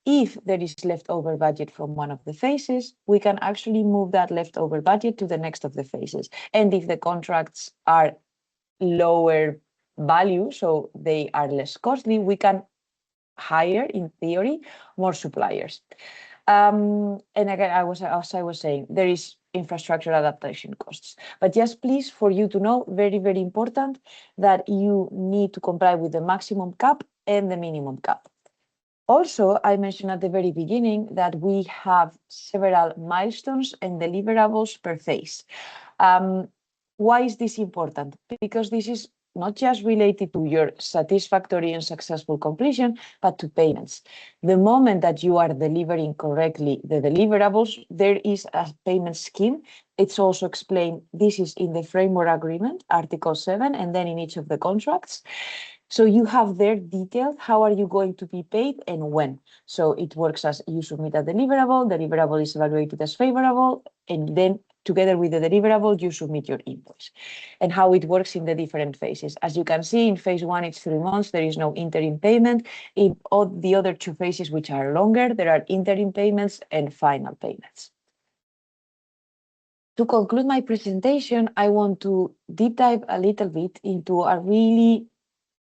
if there is leftover budget from one of the phases, we can actually move that leftover budget to the next of the phases. And if the contracts are lower value, so they are less costly, we can hire, in theory, more suppliers. And again, as I was saying, there is infrastructure adaptation costs. But just please, for you to know, very, very important, that you need to comply with the maximum cap and the minimum cap. Also, I mentioned at the very beginning that we have several milestones and deliverables per phase. Why is this important? Because this is not just related to your satisfactory and successful completion, but to payments. The moment that you are delivering correctly the deliverables, there is a payment scheme. It's also explained, this is in the framework agreement, Article 7, and then in each of the contracts. So you have there detailed how are you going to be paid and when. So it works as you submit a deliverable is evaluated as favorable, and then together with the deliverable, you submit your invoice. And how it works in the different phases. As you can see, in phase 1, it's 3 months, there is no interim payment. In all the other 2 phases, which are longer, there are interim payments and final payments. To conclude my presentation, I want to deep dive a little bit into a really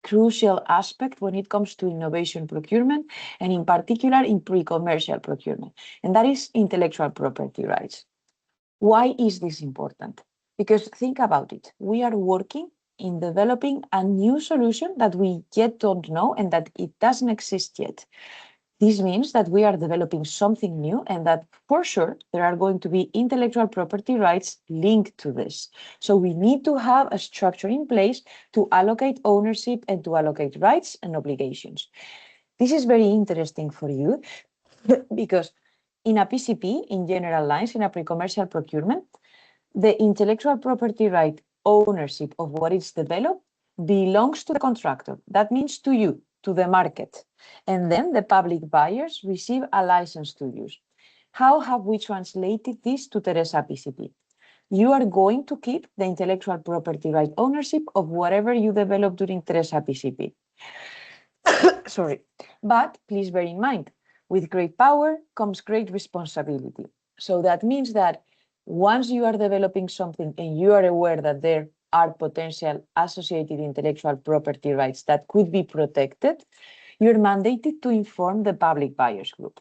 crucial aspect when it comes to innovation procurement, and in particular in pre-commercial procurement, and that is intellectual property rights. Why is this important? Because think about it, we are working in developing a new solution that we yet don't know and that it doesn't exist yet. This means that we are developing something new and that for sure there are going to be intellectual property rights linked to this. So we need to have a structure in place to allocate ownership and to allocate rights and obligations. This is very interesting for you because in a PCP, in general lines, in a pre-commercial procurement, the intellectual property right ownership of what is developed belongs to the contractor. That means to you, to the market. And then the public buyers receive a license to use. How have we translated this to THERESA PCP? You are going to keep the intellectual property right ownership of whatever you develop during THERESA PCP. Sorry, but please bear in mind, with great power comes great responsibility. So that means that once you are developing something and you are aware that there are potential associated intellectual property rights that could be protected, you're mandated to inform the public buyers group.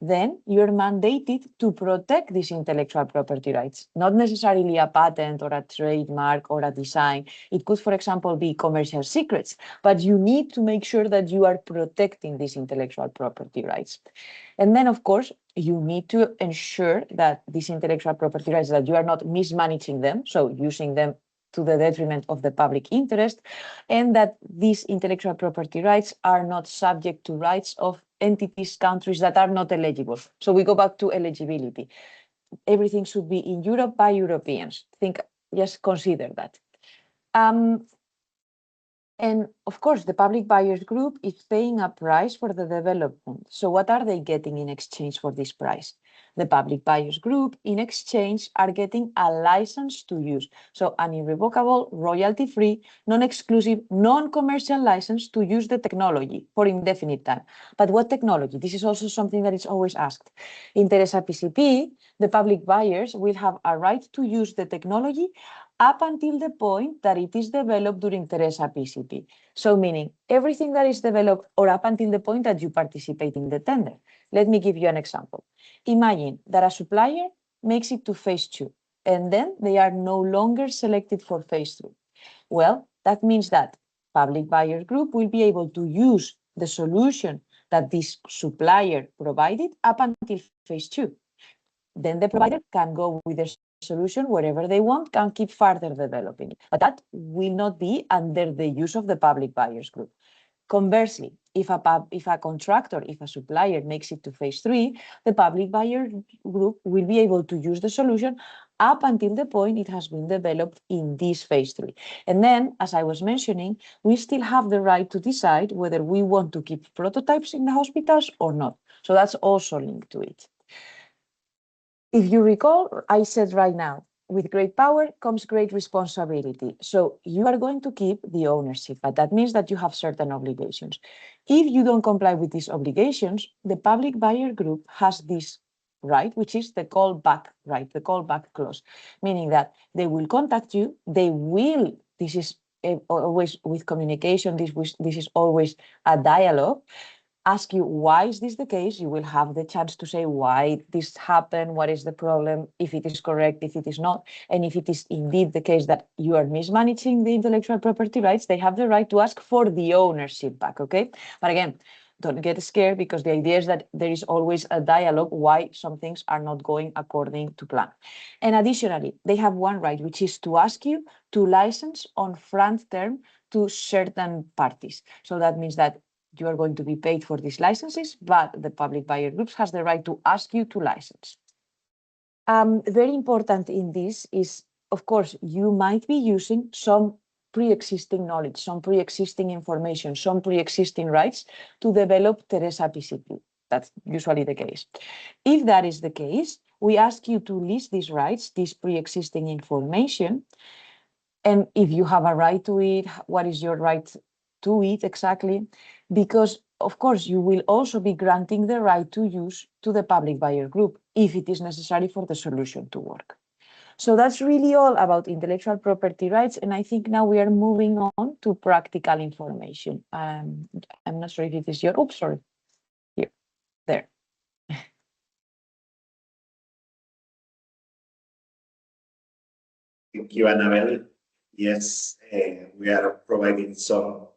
Then you're mandated to protect these intellectual property rights, not necessarily a patent or a trademark or a design. It could, for example, be commercial secrets, but you need to make sure that you are protecting these intellectual property rights. And then, of course, you need to ensure that these intellectual property rights, that you are not mismanaging them, so using them to the detriment of the public interest, and that these intellectual property rights are not subject to rights of entities, countries that are not eligible. So we go back to eligibility. Everything should be in Europe by Europeans. Just consider that. And of course, the public buyers group is paying a price for the development. So what are they getting in exchange for this price? The public buyers group in exchange are getting a license to use. So an irrevocable, royalty-free, non-exclusive, non-commercial license to use the technology for indefinite time. But what technology? This is also something that is always asked. In THERESA PCP, the public buyers will have a right to use the technology up until the point that it is developed during THERESA PCP. So meaning everything that is developed or up until the point that you participate in the tender. Let me give you an example. Imagine that a supplier makes it to phase 2 and then they are no longer selected for phase 3. Well, that means that public buyer group will be able to use the solution that this supplier provided up until phase 2. Then the provider can go with their solution wherever they want, can keep further developing it. But that will not be under the use of the public buyers group. Conversely, if a contractor, if a supplier makes it to phase 3, the public buyer group will be able to use the solution up until the point it has been developed in this phase 3. And then, as I was mentioning, we still have the right to decide whether we want to keep prototypes in the hospitals or not. So that's also linked to it. If you recall, I said right now, with great power comes great responsibility. So you are going to keep the ownership, but that means that you have certain obligations. If you don't comply with these obligations, the public buyer group has this right, which is the callback right, the callback clause, meaning that they will contact you, they will, this is always with communication, this is always a dialogue, ask you why is this the case. You will have the chance to say why this happened, what is the problem, if it is correct, if it is not, and if it is indeed the case that you are mismanaging the intellectual property rights, they have the right to ask for the ownership back, okay? But again, don't get scared, because the idea is that there is always a dialogue why some things are not going according to plan. And additionally, they have one right, which is to ask you to license on front term to certain parties. So that means that you are going to be paid for these licenses, but the public buyer groups has the right to ask you to license. Very important in this is, of course, you might be using some pre-existing knowledge, some pre-existing information, some pre-existing rights to develop THERESA PCP. That's usually the case. If that is the case, we ask you to list these rights, this pre-existing information, and if you have a right to it, what is your right to it exactly? Because of course you will also be granting the right to use to the public buyer group if it is necessary for the solution to work. So that's really all about intellectual property rights, and I think now we are moving on to practical information. I'm not sure if it is your, oops, sorry, here, there. Thank you, Annabelle. Yes, we are providing some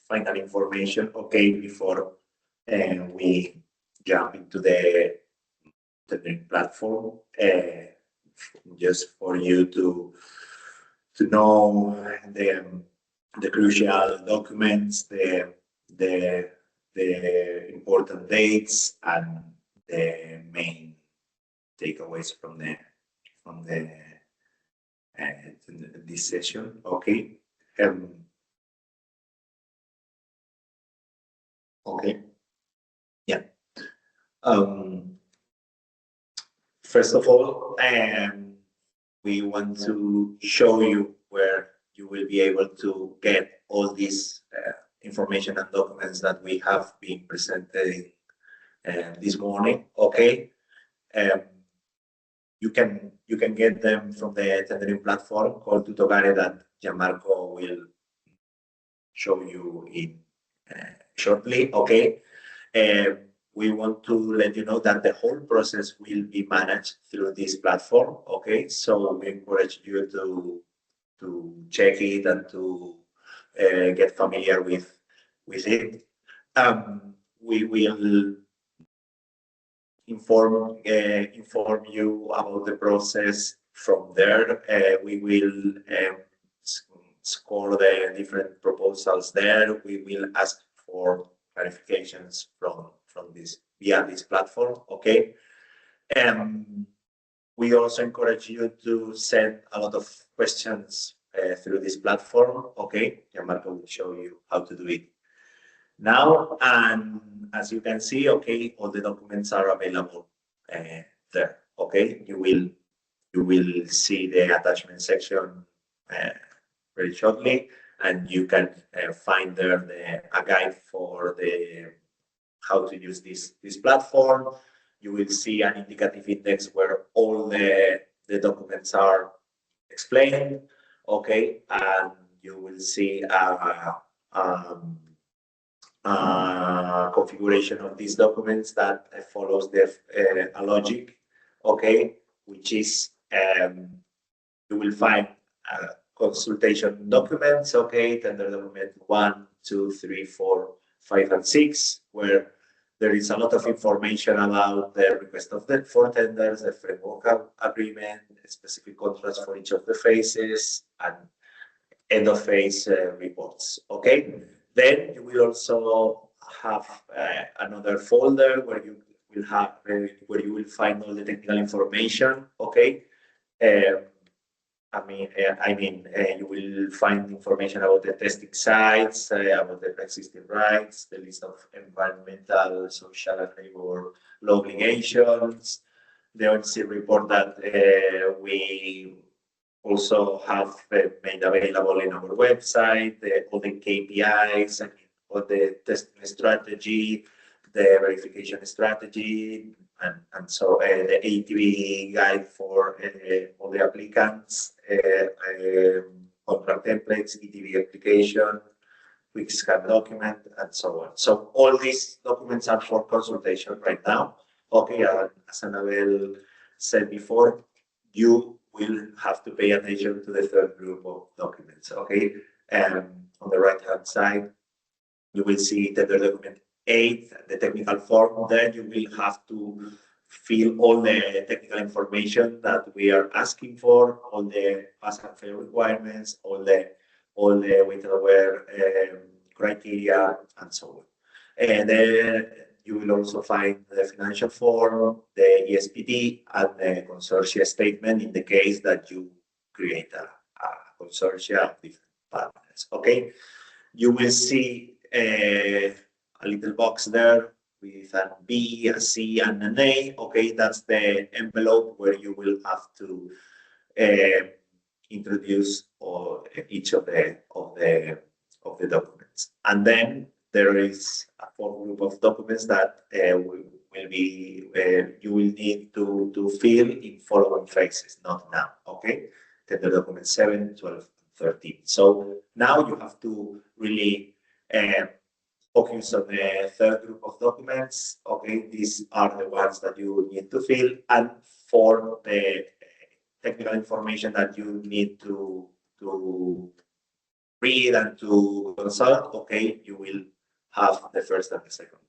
final information, okay, before we jump into the platform, just for you to know the crucial documents, the important dates, and the main takeaways from this session. Okay. Okay. Yeah. First of all, we want to show you where you will be able to get all this information and documents that we have been presented this morning. Okay. You can get them from the tendering platform called Tutogare that Gianmarco will show you in shortly. Okay. We want to let you know that the whole process will be managed through this platform. Okay, so we encourage you to check it and to get familiar with it. We will inform you about the process from there. We will score the different proposals there. We will ask for clarifications from this via this platform. Okay. We also encourage you to send a lot of questions through this platform. Okay. Gianmarco will show you how to do it now. And as you can see, okay, all the documents are available there. Okay. You will see the attachment section very shortly, and you can find there a guide for how to use this platform. You will see an indicative index where all the documents are explained. Okay, and you will see a configuration of these documents that follows a logic. Okay, which is you will find consultation documents. Okay, tender document 1, 2, 3, 4, 5, and 6, where there is a lot of information about the request for tenders, the framework agreement, specific contracts for each of the phases, and end of phase reports. Okay, then you will also have another folder where you will have where you will find all the technical information. Okay. You will find information about the testing sites, about the existing rights, the list of environmental, social, and labor law obligations, the ONC report that we also have made available in our website, all the KPIs, I mean, all the testing strategy, the verification strategy, and so the ATV guide for all the applicants, contract templates, ETV application, quick scan document, and so on. So all these documents are for consultation right now. Okay, as Annabelle said before, you will have to pay attention to the third group of documents. Okay, on the right hand side, you will see tender document 8, the technical form. There you will have to fill all the technical information that we are asking for, all the pass and fail requirements, all the weighted aware criteria, and so on. And then you will also find the financial form, the ESPD, and the consortia statement in the case that you create a consortia of different partners. Okay, you will see a little box there with a B, a C, and an A. Okay, that's the envelope where you will have to introduce each of the documents. And then there is a fourth group of documents that will be you will need to fill in following phases, not now. Okay, tender document 7, 12, 13. So now you have to really focus on the third group of documents. Okay, these are the ones that you need to fill, and for the technical information that you need to read and to consult. Okay, you will have the first and the second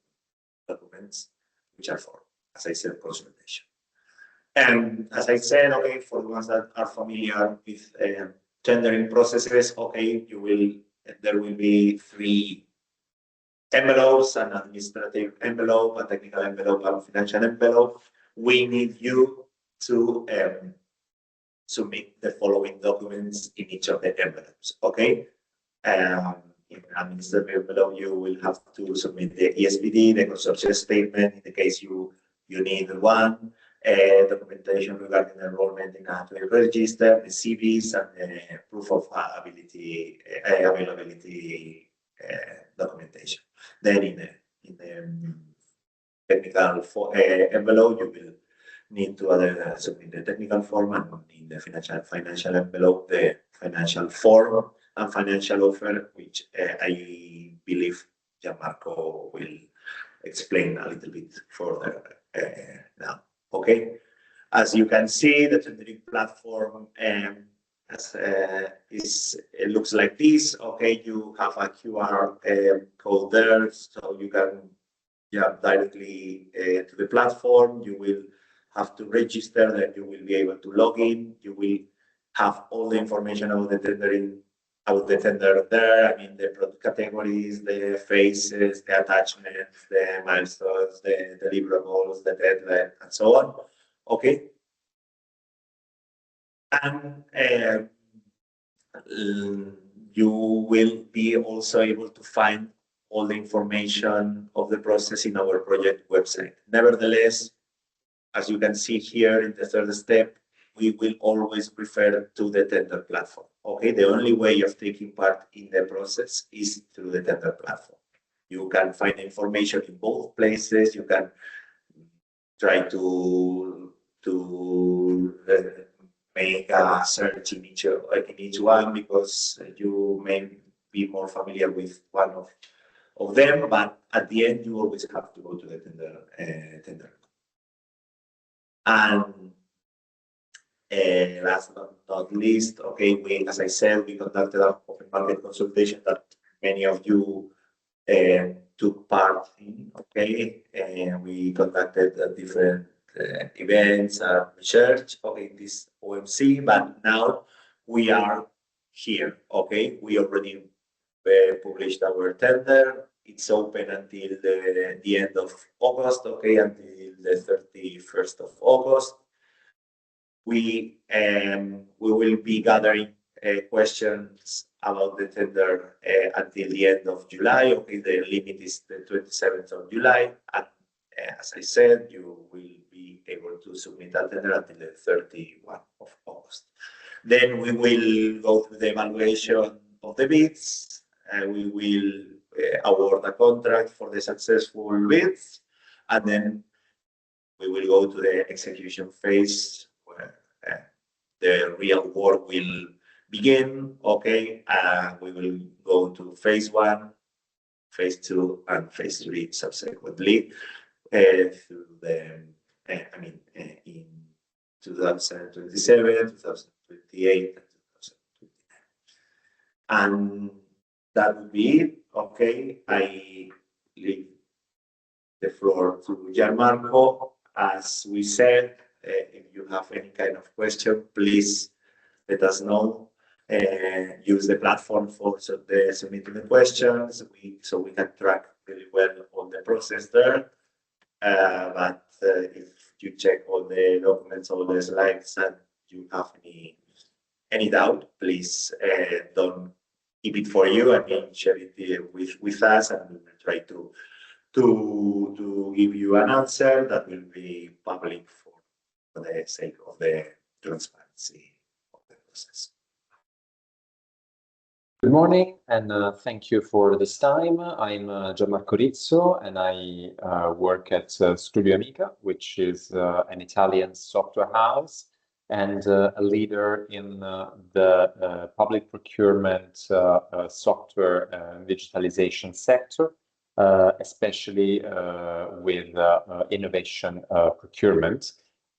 documents, which are for, as I said, consultation. And as I said, okay, for the ones that are familiar with tendering processes, okay, there will be 3 envelopes: an administrative envelope, a technical envelope, and a financial envelope. We need you to submit the following documents in each of the envelopes. Okay. In administrative envelope, you will have to submit the ESPD, the consortium statement, in the case you need one, documentation regarding enrollment in a register, the CVs, and the proof of availability documentation. Then in the technical envelope, you will need to submit the technical form, and in the financial envelope, the financial form and financial offer, which I believe Gianmarco will explain a little bit further now. Okay, as you can see, the tendering platform it looks like this. Okay, you have a QR code there, so you can jump directly to the platform. You will have to register, then you will be able to log in. You will have all the information about the tender there. I mean, the product categories, the phases, the attachments, the milestones, the deliverables, the deadline, and so on. Okay. And you will be also able to find all the information of the process in our project website. Nevertheless, as you can see here in the third step, we will always refer to the tender platform. Okay, the only way of taking part in the process is through the tender platform. You can find information in both places. You can try to make a search in each one, because you may be more familiar with one of them, but at the end you always have to go to the tender. And last but not least, okay, as I said, we conducted an open market consultation that many of you took part in. Okay, and we conducted different events and research, okay, in this OMC, but now we are here. Okay, we already published our tender. It's open until the end of August. Okay, until the 31st of August. We will be gathering questions about the tender until the end of July. Okay, the limit is the 27th of July. And as I said, you will be able to submit a tender until the 31 of August. Then we will go through the evaluation of the bids. We will award a contract for the successful bids, and then we will go to the execution phase where the real work will begin. Okay, we will go to phase 1, phase 2, and phase 3 subsequently through the, in 2027, 2028, and 2029. And that would be it. Okay, I leave the floor to Gianmarco. As we said, if you have any kind of question, please let us know. Use the platform for submitting the questions, so we can track really well all the process there. But if you check all the documents, all the slides, and you have any doubt, please don't keep it for you. Share it with us, and we will try to give you an answer that will be public for the sake of the transparency of the process. Good morning, and thank you for this time. I'm Gianmarco Rizzo, and I work at Studio Amica, which is an Italian software house and a leader in the public procurement software digitalization sector, especially with innovation procurement.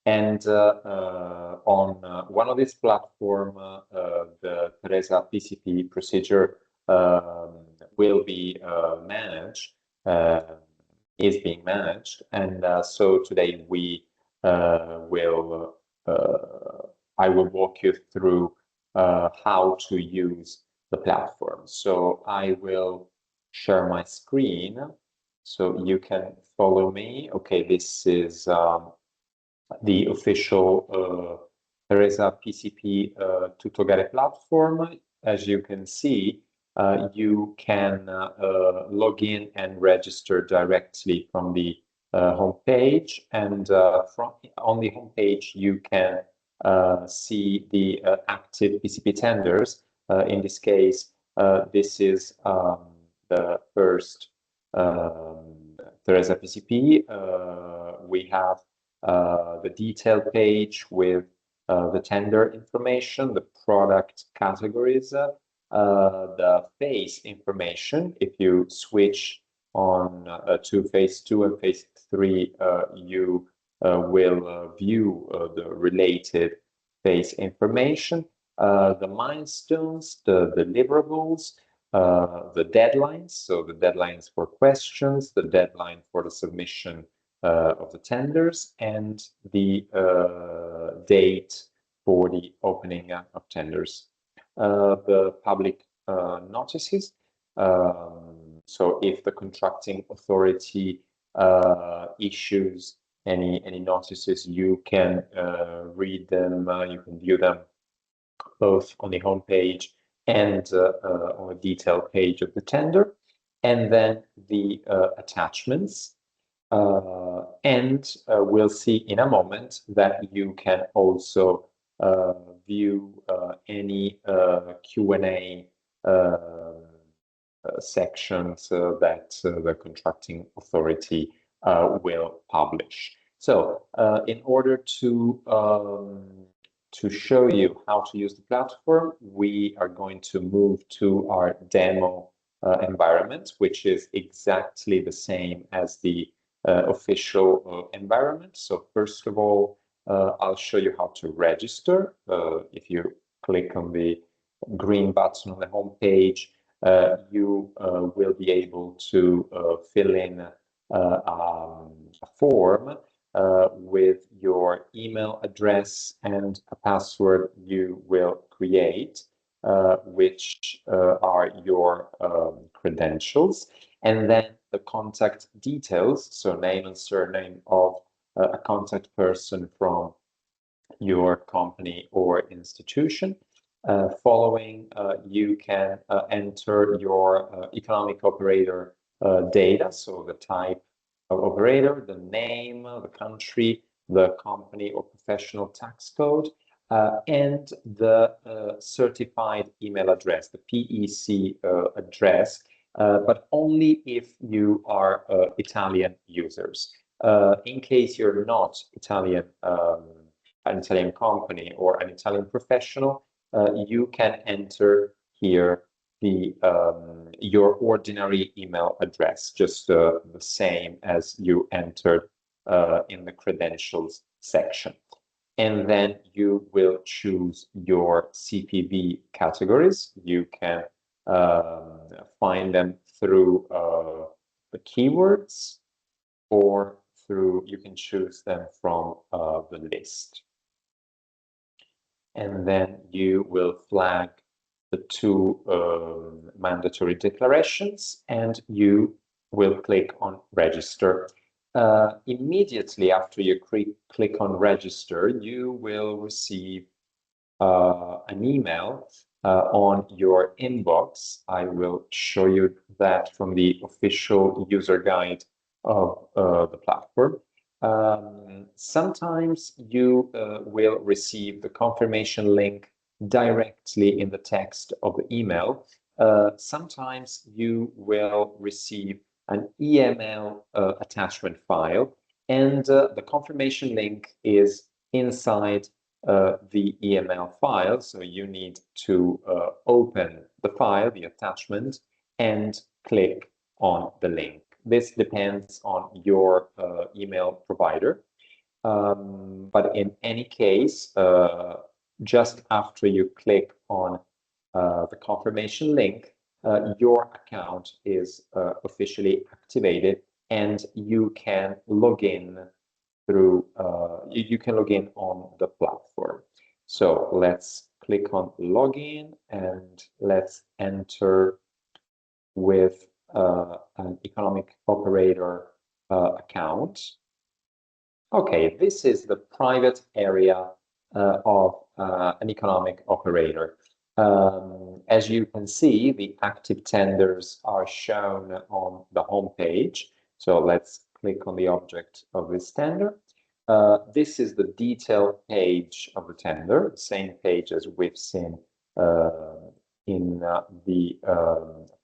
And on one of these platforms, the THERESA PCP procedure will be managed, is being managed. And so today I will walk you through how to use the platform. So I will share my screen so you can follow me. Okay, this is the official THERESA PCP Tuttogare platform. As you can see, you can log in and register directly from the homepage, and on the homepage you can see the active PCP tenders. In this case, this is the first THERESA PCP. We have the detail page with the tender information, the product categories, the phase information. If you switch on to phase 2 and phase 3, you will view the related phase information, the milestones, the deliverables, the deadlines, so the deadlines for questions, the deadline for the submission of the tenders, and the date for the opening of tenders. The public notices. So if the contracting authority issues any notices, you can read them, you can view them both on the homepage and on a detailed page of the tender, and then the attachments. And we'll see in a moment that you can also view any Q&A sections that the contracting authority will publish. So in order to show you how to use the platform, we are going to move to our demo environment, which is exactly the same as the official environment. So first of all, I'll show you how to register. If you click on the green button on the home page, you will be able to fill in a form with your email address and a password you will create, which are your credentials, and then the contact details, so name and surname of a contact person from your company or institution. Following, you can enter your economic operator data, so the type of operator, the name, the country, the company or professional tax code, and the certified email address, the PEC address, but only if you are Italian users. In case you're not Italian, an Italian company or an Italian professional, you can enter here the your ordinary email address, just the same as you entered in the credentials section. And then you will choose your CPV categories. You can find them through the keywords, or you can choose them from the list. And then you will flag the two mandatory declarations, and you will click on register. Immediately after you click on register, you will receive an email on your inbox. I will show you that from the official user guide of the platform. Sometimes you will receive the confirmation link directly in the text of the email. Sometimes you will receive an EML attachment file, and the confirmation link is inside the EML file. So you need to open the file, the attachment, and click on the link. This depends on your email provider. But in any case, just after you click on the confirmation link, your account is officially activated, and you can log in through, you can log in on the platform. So let's click on login, and let's enter with an economic operator account. Okay, this is the private area of an economic operator. As you can see, the active tenders are shown on the home page. So let's click on the object of this tender. This is the detail page of the tender, the same page as we've seen in the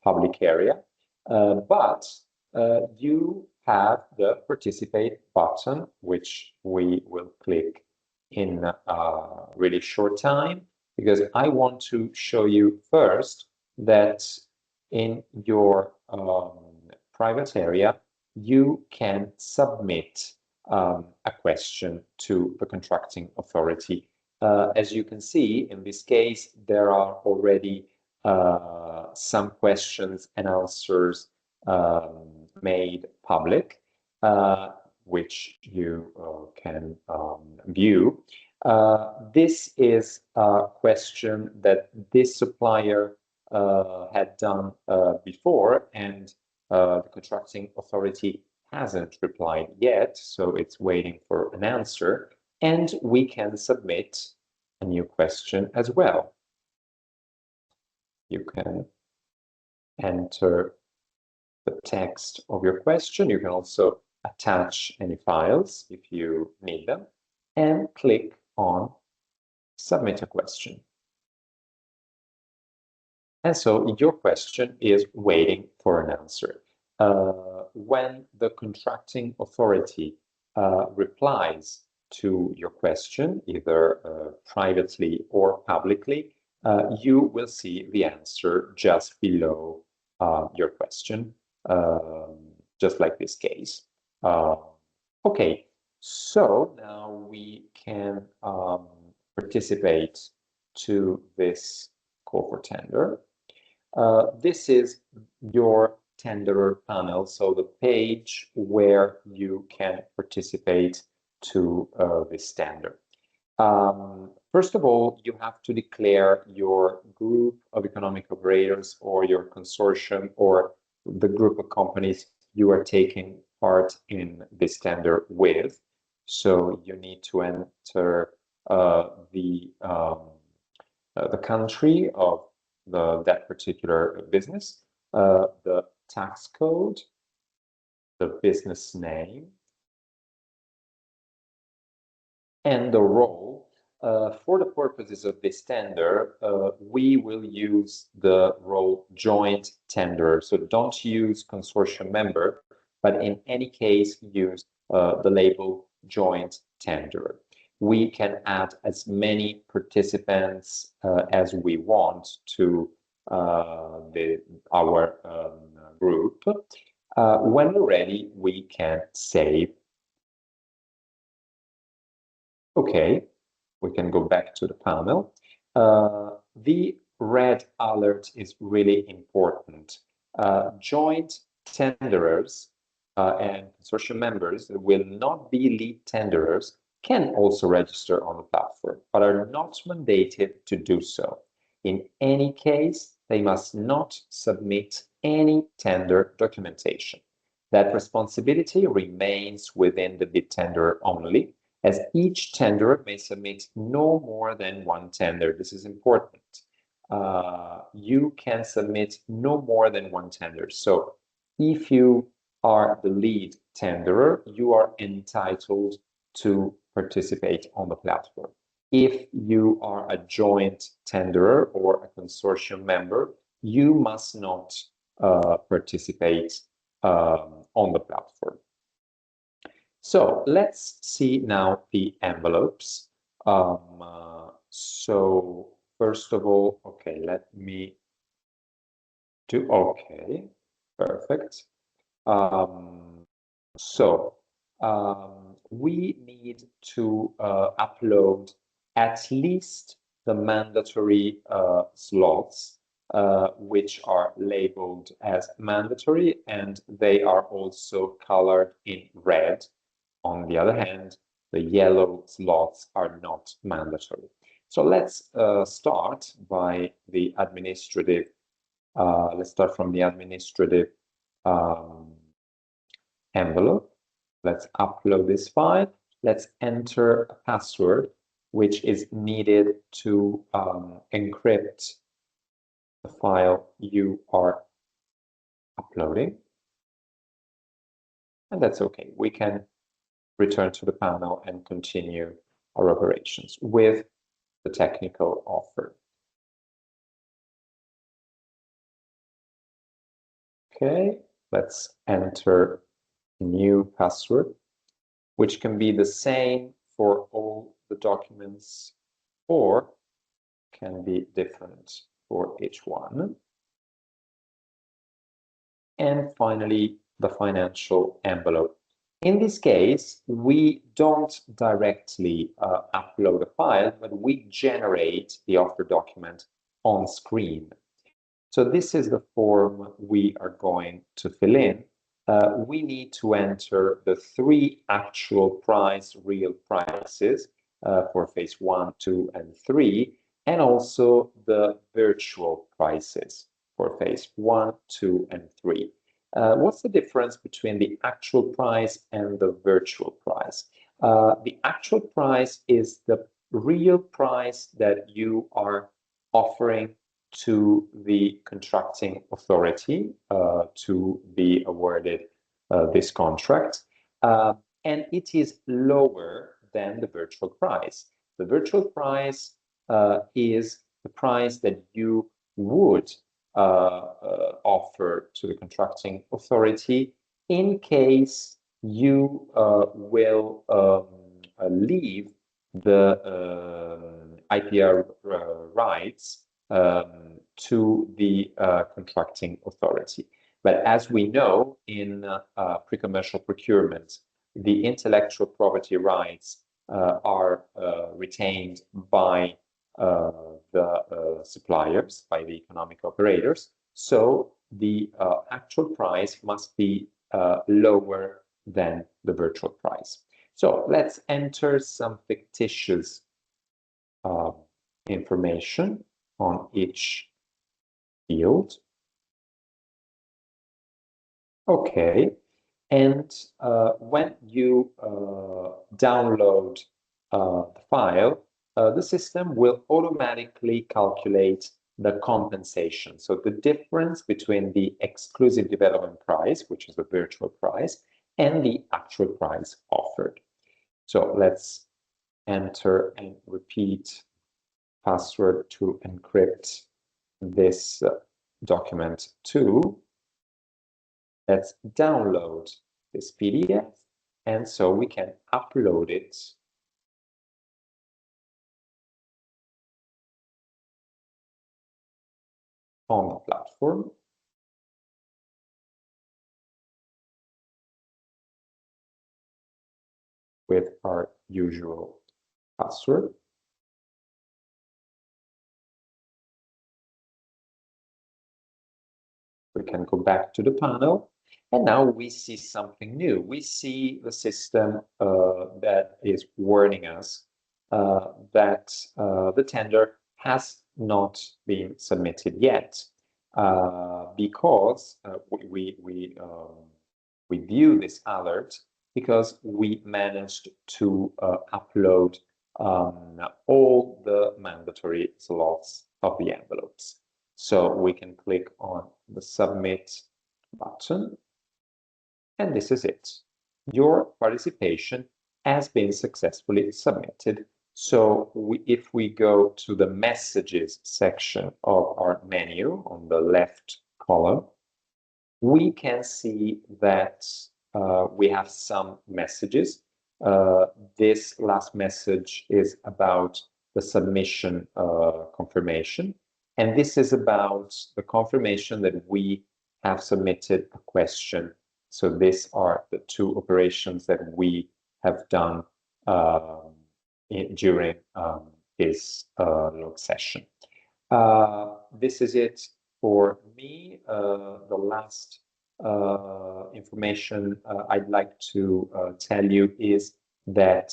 public area. But you have the participate button, which we will click in a really short time, because I want to show you first that in your private area, you can submit a question to the contracting authority. As you can see, in this case, there are already some questions and answers made public, which you can view. This is a question that this supplier had done before, and the contracting authority hasn't replied yet, so it's waiting for an answer, and we can submit a new question as well. You can enter the text of your question. You can also attach any files if you need them, and click on submit a question. And so your question is waiting for an answer. When the contracting authority replies to your question, either privately or publicly, you will see the answer just below your question, just like this case. Okay, so now we can participate to this call for tender. This is your tenderer panel, so the page where you can participate to this tender. First of all, you have to declare your group of economic operators or your consortium or the group of companies you are taking part in this tender with. So you need to enter the country of that particular business, the tax code, the business name, and the role. For the purposes of this tender, we will use the role joint tenderer. So don't use consortium member, but in any case, use the label joint tenderer. We can add as many participants as we want to our group. When we're ready, we can save. Okay, we can go back to the panel. The red alert is really important. Joint tenderers and consortium members that will not be lead tenderers can also register on the platform, but are not mandated to do so. In any case, they must not submit any tender documentation. That responsibility remains within the bid tenderer only, as each tenderer may submit no more than one tender. This is important. You can submit no more than one tender. So if you are the lead tenderer, you are entitled to participate on the platform. If you are a joint tenderer or a consortium member, you must not participate on the platform. So let's see now the envelopes. So first of all, okay, let me do, okay, perfect. We need to upload at least the mandatory slots, which are labeled as mandatory, and they are also colored in red. On the other hand, the yellow slots are not mandatory. So let's start by the administrative. Let's start from the administrative envelope. Let's upload this file. Let's enter a password, which is needed to encrypt the file you are uploading. And that's okay. We can return to the panel and continue our operations with the technical offer. Okay, let's enter a new password, which can be the same for all the documents or can be different for each one. And finally, the financial envelope. In this case, we don't directly upload a file, but we generate the offer document on screen. So this is the form we are going to fill in. We need to enter the 3 actual price, real prices for phase 1, 2, and 3, and also the virtual prices for phase 1, 2, and 3. What's the difference between the actual price and the virtual price? The actual price is the real price that you are offering to the contracting authority to be awarded this contract, and it is lower than the virtual price. The virtual price is the price that you would offer to the contracting authority in case you will leave the IPR rights to the contracting authority. But as we know, in pre-commercial procurement, the intellectual property rights are retained by the suppliers, by the economic operators. So the actual price must be lower than the virtual price. So let's enter some fictitious information on each field. Okay, and when you download the file, the system will automatically calculate the compensation. So the difference between the exclusive development price, which is the virtual price, and the actual price offered. So let's enter and repeat password to encrypt this document too. Let's download this PDF, and so we can upload it on the platform. With our usual password. We can go back to the panel, and now we see something new. We see the system that is warning us that the tender has not been submitted yet, because we view this alert because we managed to upload all the mandatory slots of the envelopes. So we can click on the submit button, and this is it. Your participation has been successfully submitted. So if we go to the messages section of our menu on the left column, we can see that we have some messages. This last message is about the submission confirmation. And this is about the confirmation that we have submitted a question. So these are the two operations that we have done during this log session. This is it for me. The last information I'd like to tell you is that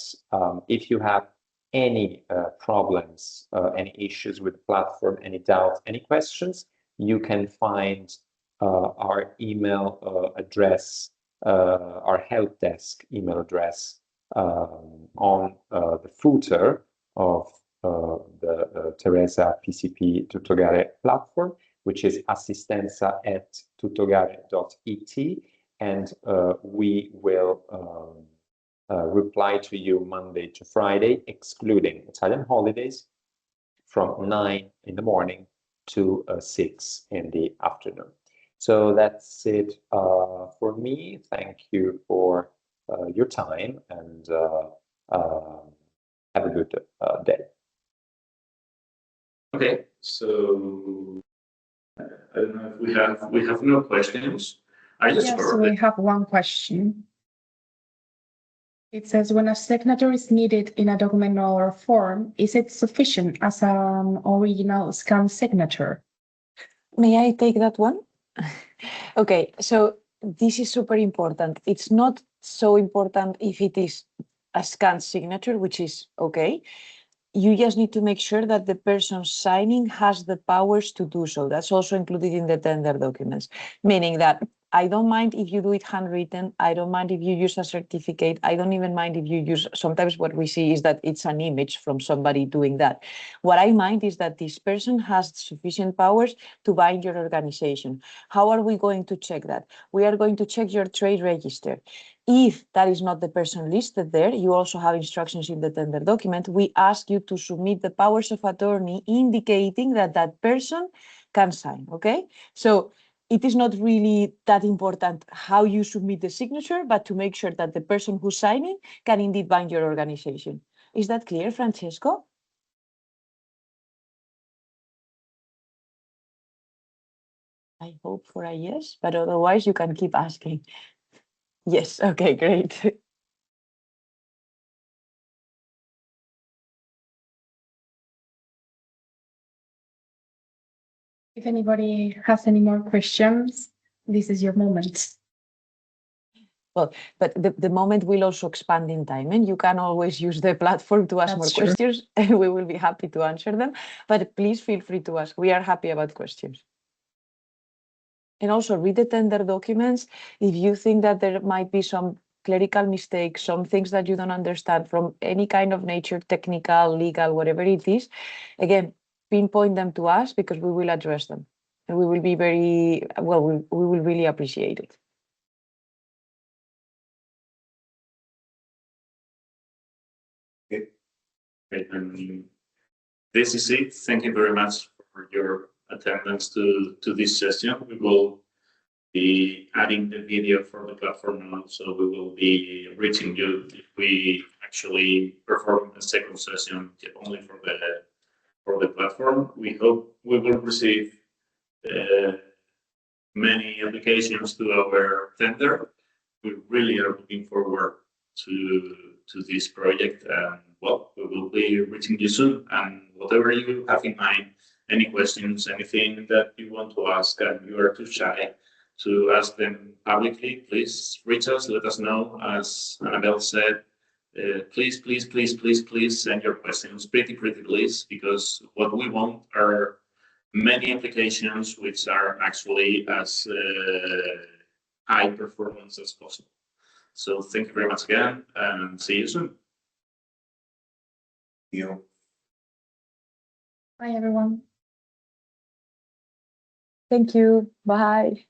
if you have any problems, any issues with the platform, any doubts, any questions, you can find our email address, our help desk email address on the footer of the THERESA PCP Tuttogare platform, which is assistenza@tuttogare.it, and we will reply to you Monday to Friday, excluding Italian holidays, from 9 in the morning to 6 in the afternoon. So that's it for me. Thank you for your time, and have a good day. Okay, so I don't know if we have no questions. Yes, we have one question. It says, when a signature is needed in a document or form, is it sufficient as an original scanned signature? May I take that one? Okay, so this is super important. It's not so important if it is a scanned signature, which is okay. You just need to make sure that the person signing has the powers to do so. That's also included in the tender documents, meaning that I don't mind if you do it handwritten. I don't mind if you use a certificate. I don't even mind if you use, sometimes what we see is that it's an image from somebody doing that. What I mind is that this person has sufficient powers to bind your organization. How are we going to check that? We are going to check your trade register. If that is not the person listed there, you also have instructions in the tender document. We ask you to submit the powers of attorney indicating that that person can sign, okay? So it is not really that important how you submit the signature, but to make sure that the person who's signing can indeed bind your organization. Is that clear, Francesco? I hope for a yes, but otherwise you can keep asking. Yes, okay, great. If anybody has any more questions, this is your moment. Well, but the moment will also expand in time, and you can always use the platform to ask more questions, and we will be happy to answer them. But please feel free to ask. We are happy about questions. And also read the tender documents. If you think that there might be some clerical mistakes, some things that you don't understand from any kind of nature, technical, legal, whatever it is, again, pinpoint them to us because we will address them. And we will be very, well, we will really appreciate it. Okay. Great. And this is it. Thank you very much for your attendance to this session. We will be adding the video for the platform now, so we will be reaching you if we actually perform a second session only for the platform. We hope we will receive many applications to our tender. We really are looking forward to this project, and well, we will be reaching you soon. And whatever you have in mind, any questions, anything that you want to ask and you are too shy to ask them publicly, please reach us, let us know. As Annabelle said, please send your questions pretty please, because what we want are many applications which are actually as high performance as possible. So thank you very much again, and see you soon. You. Bye, everyone. Thank you. Bye.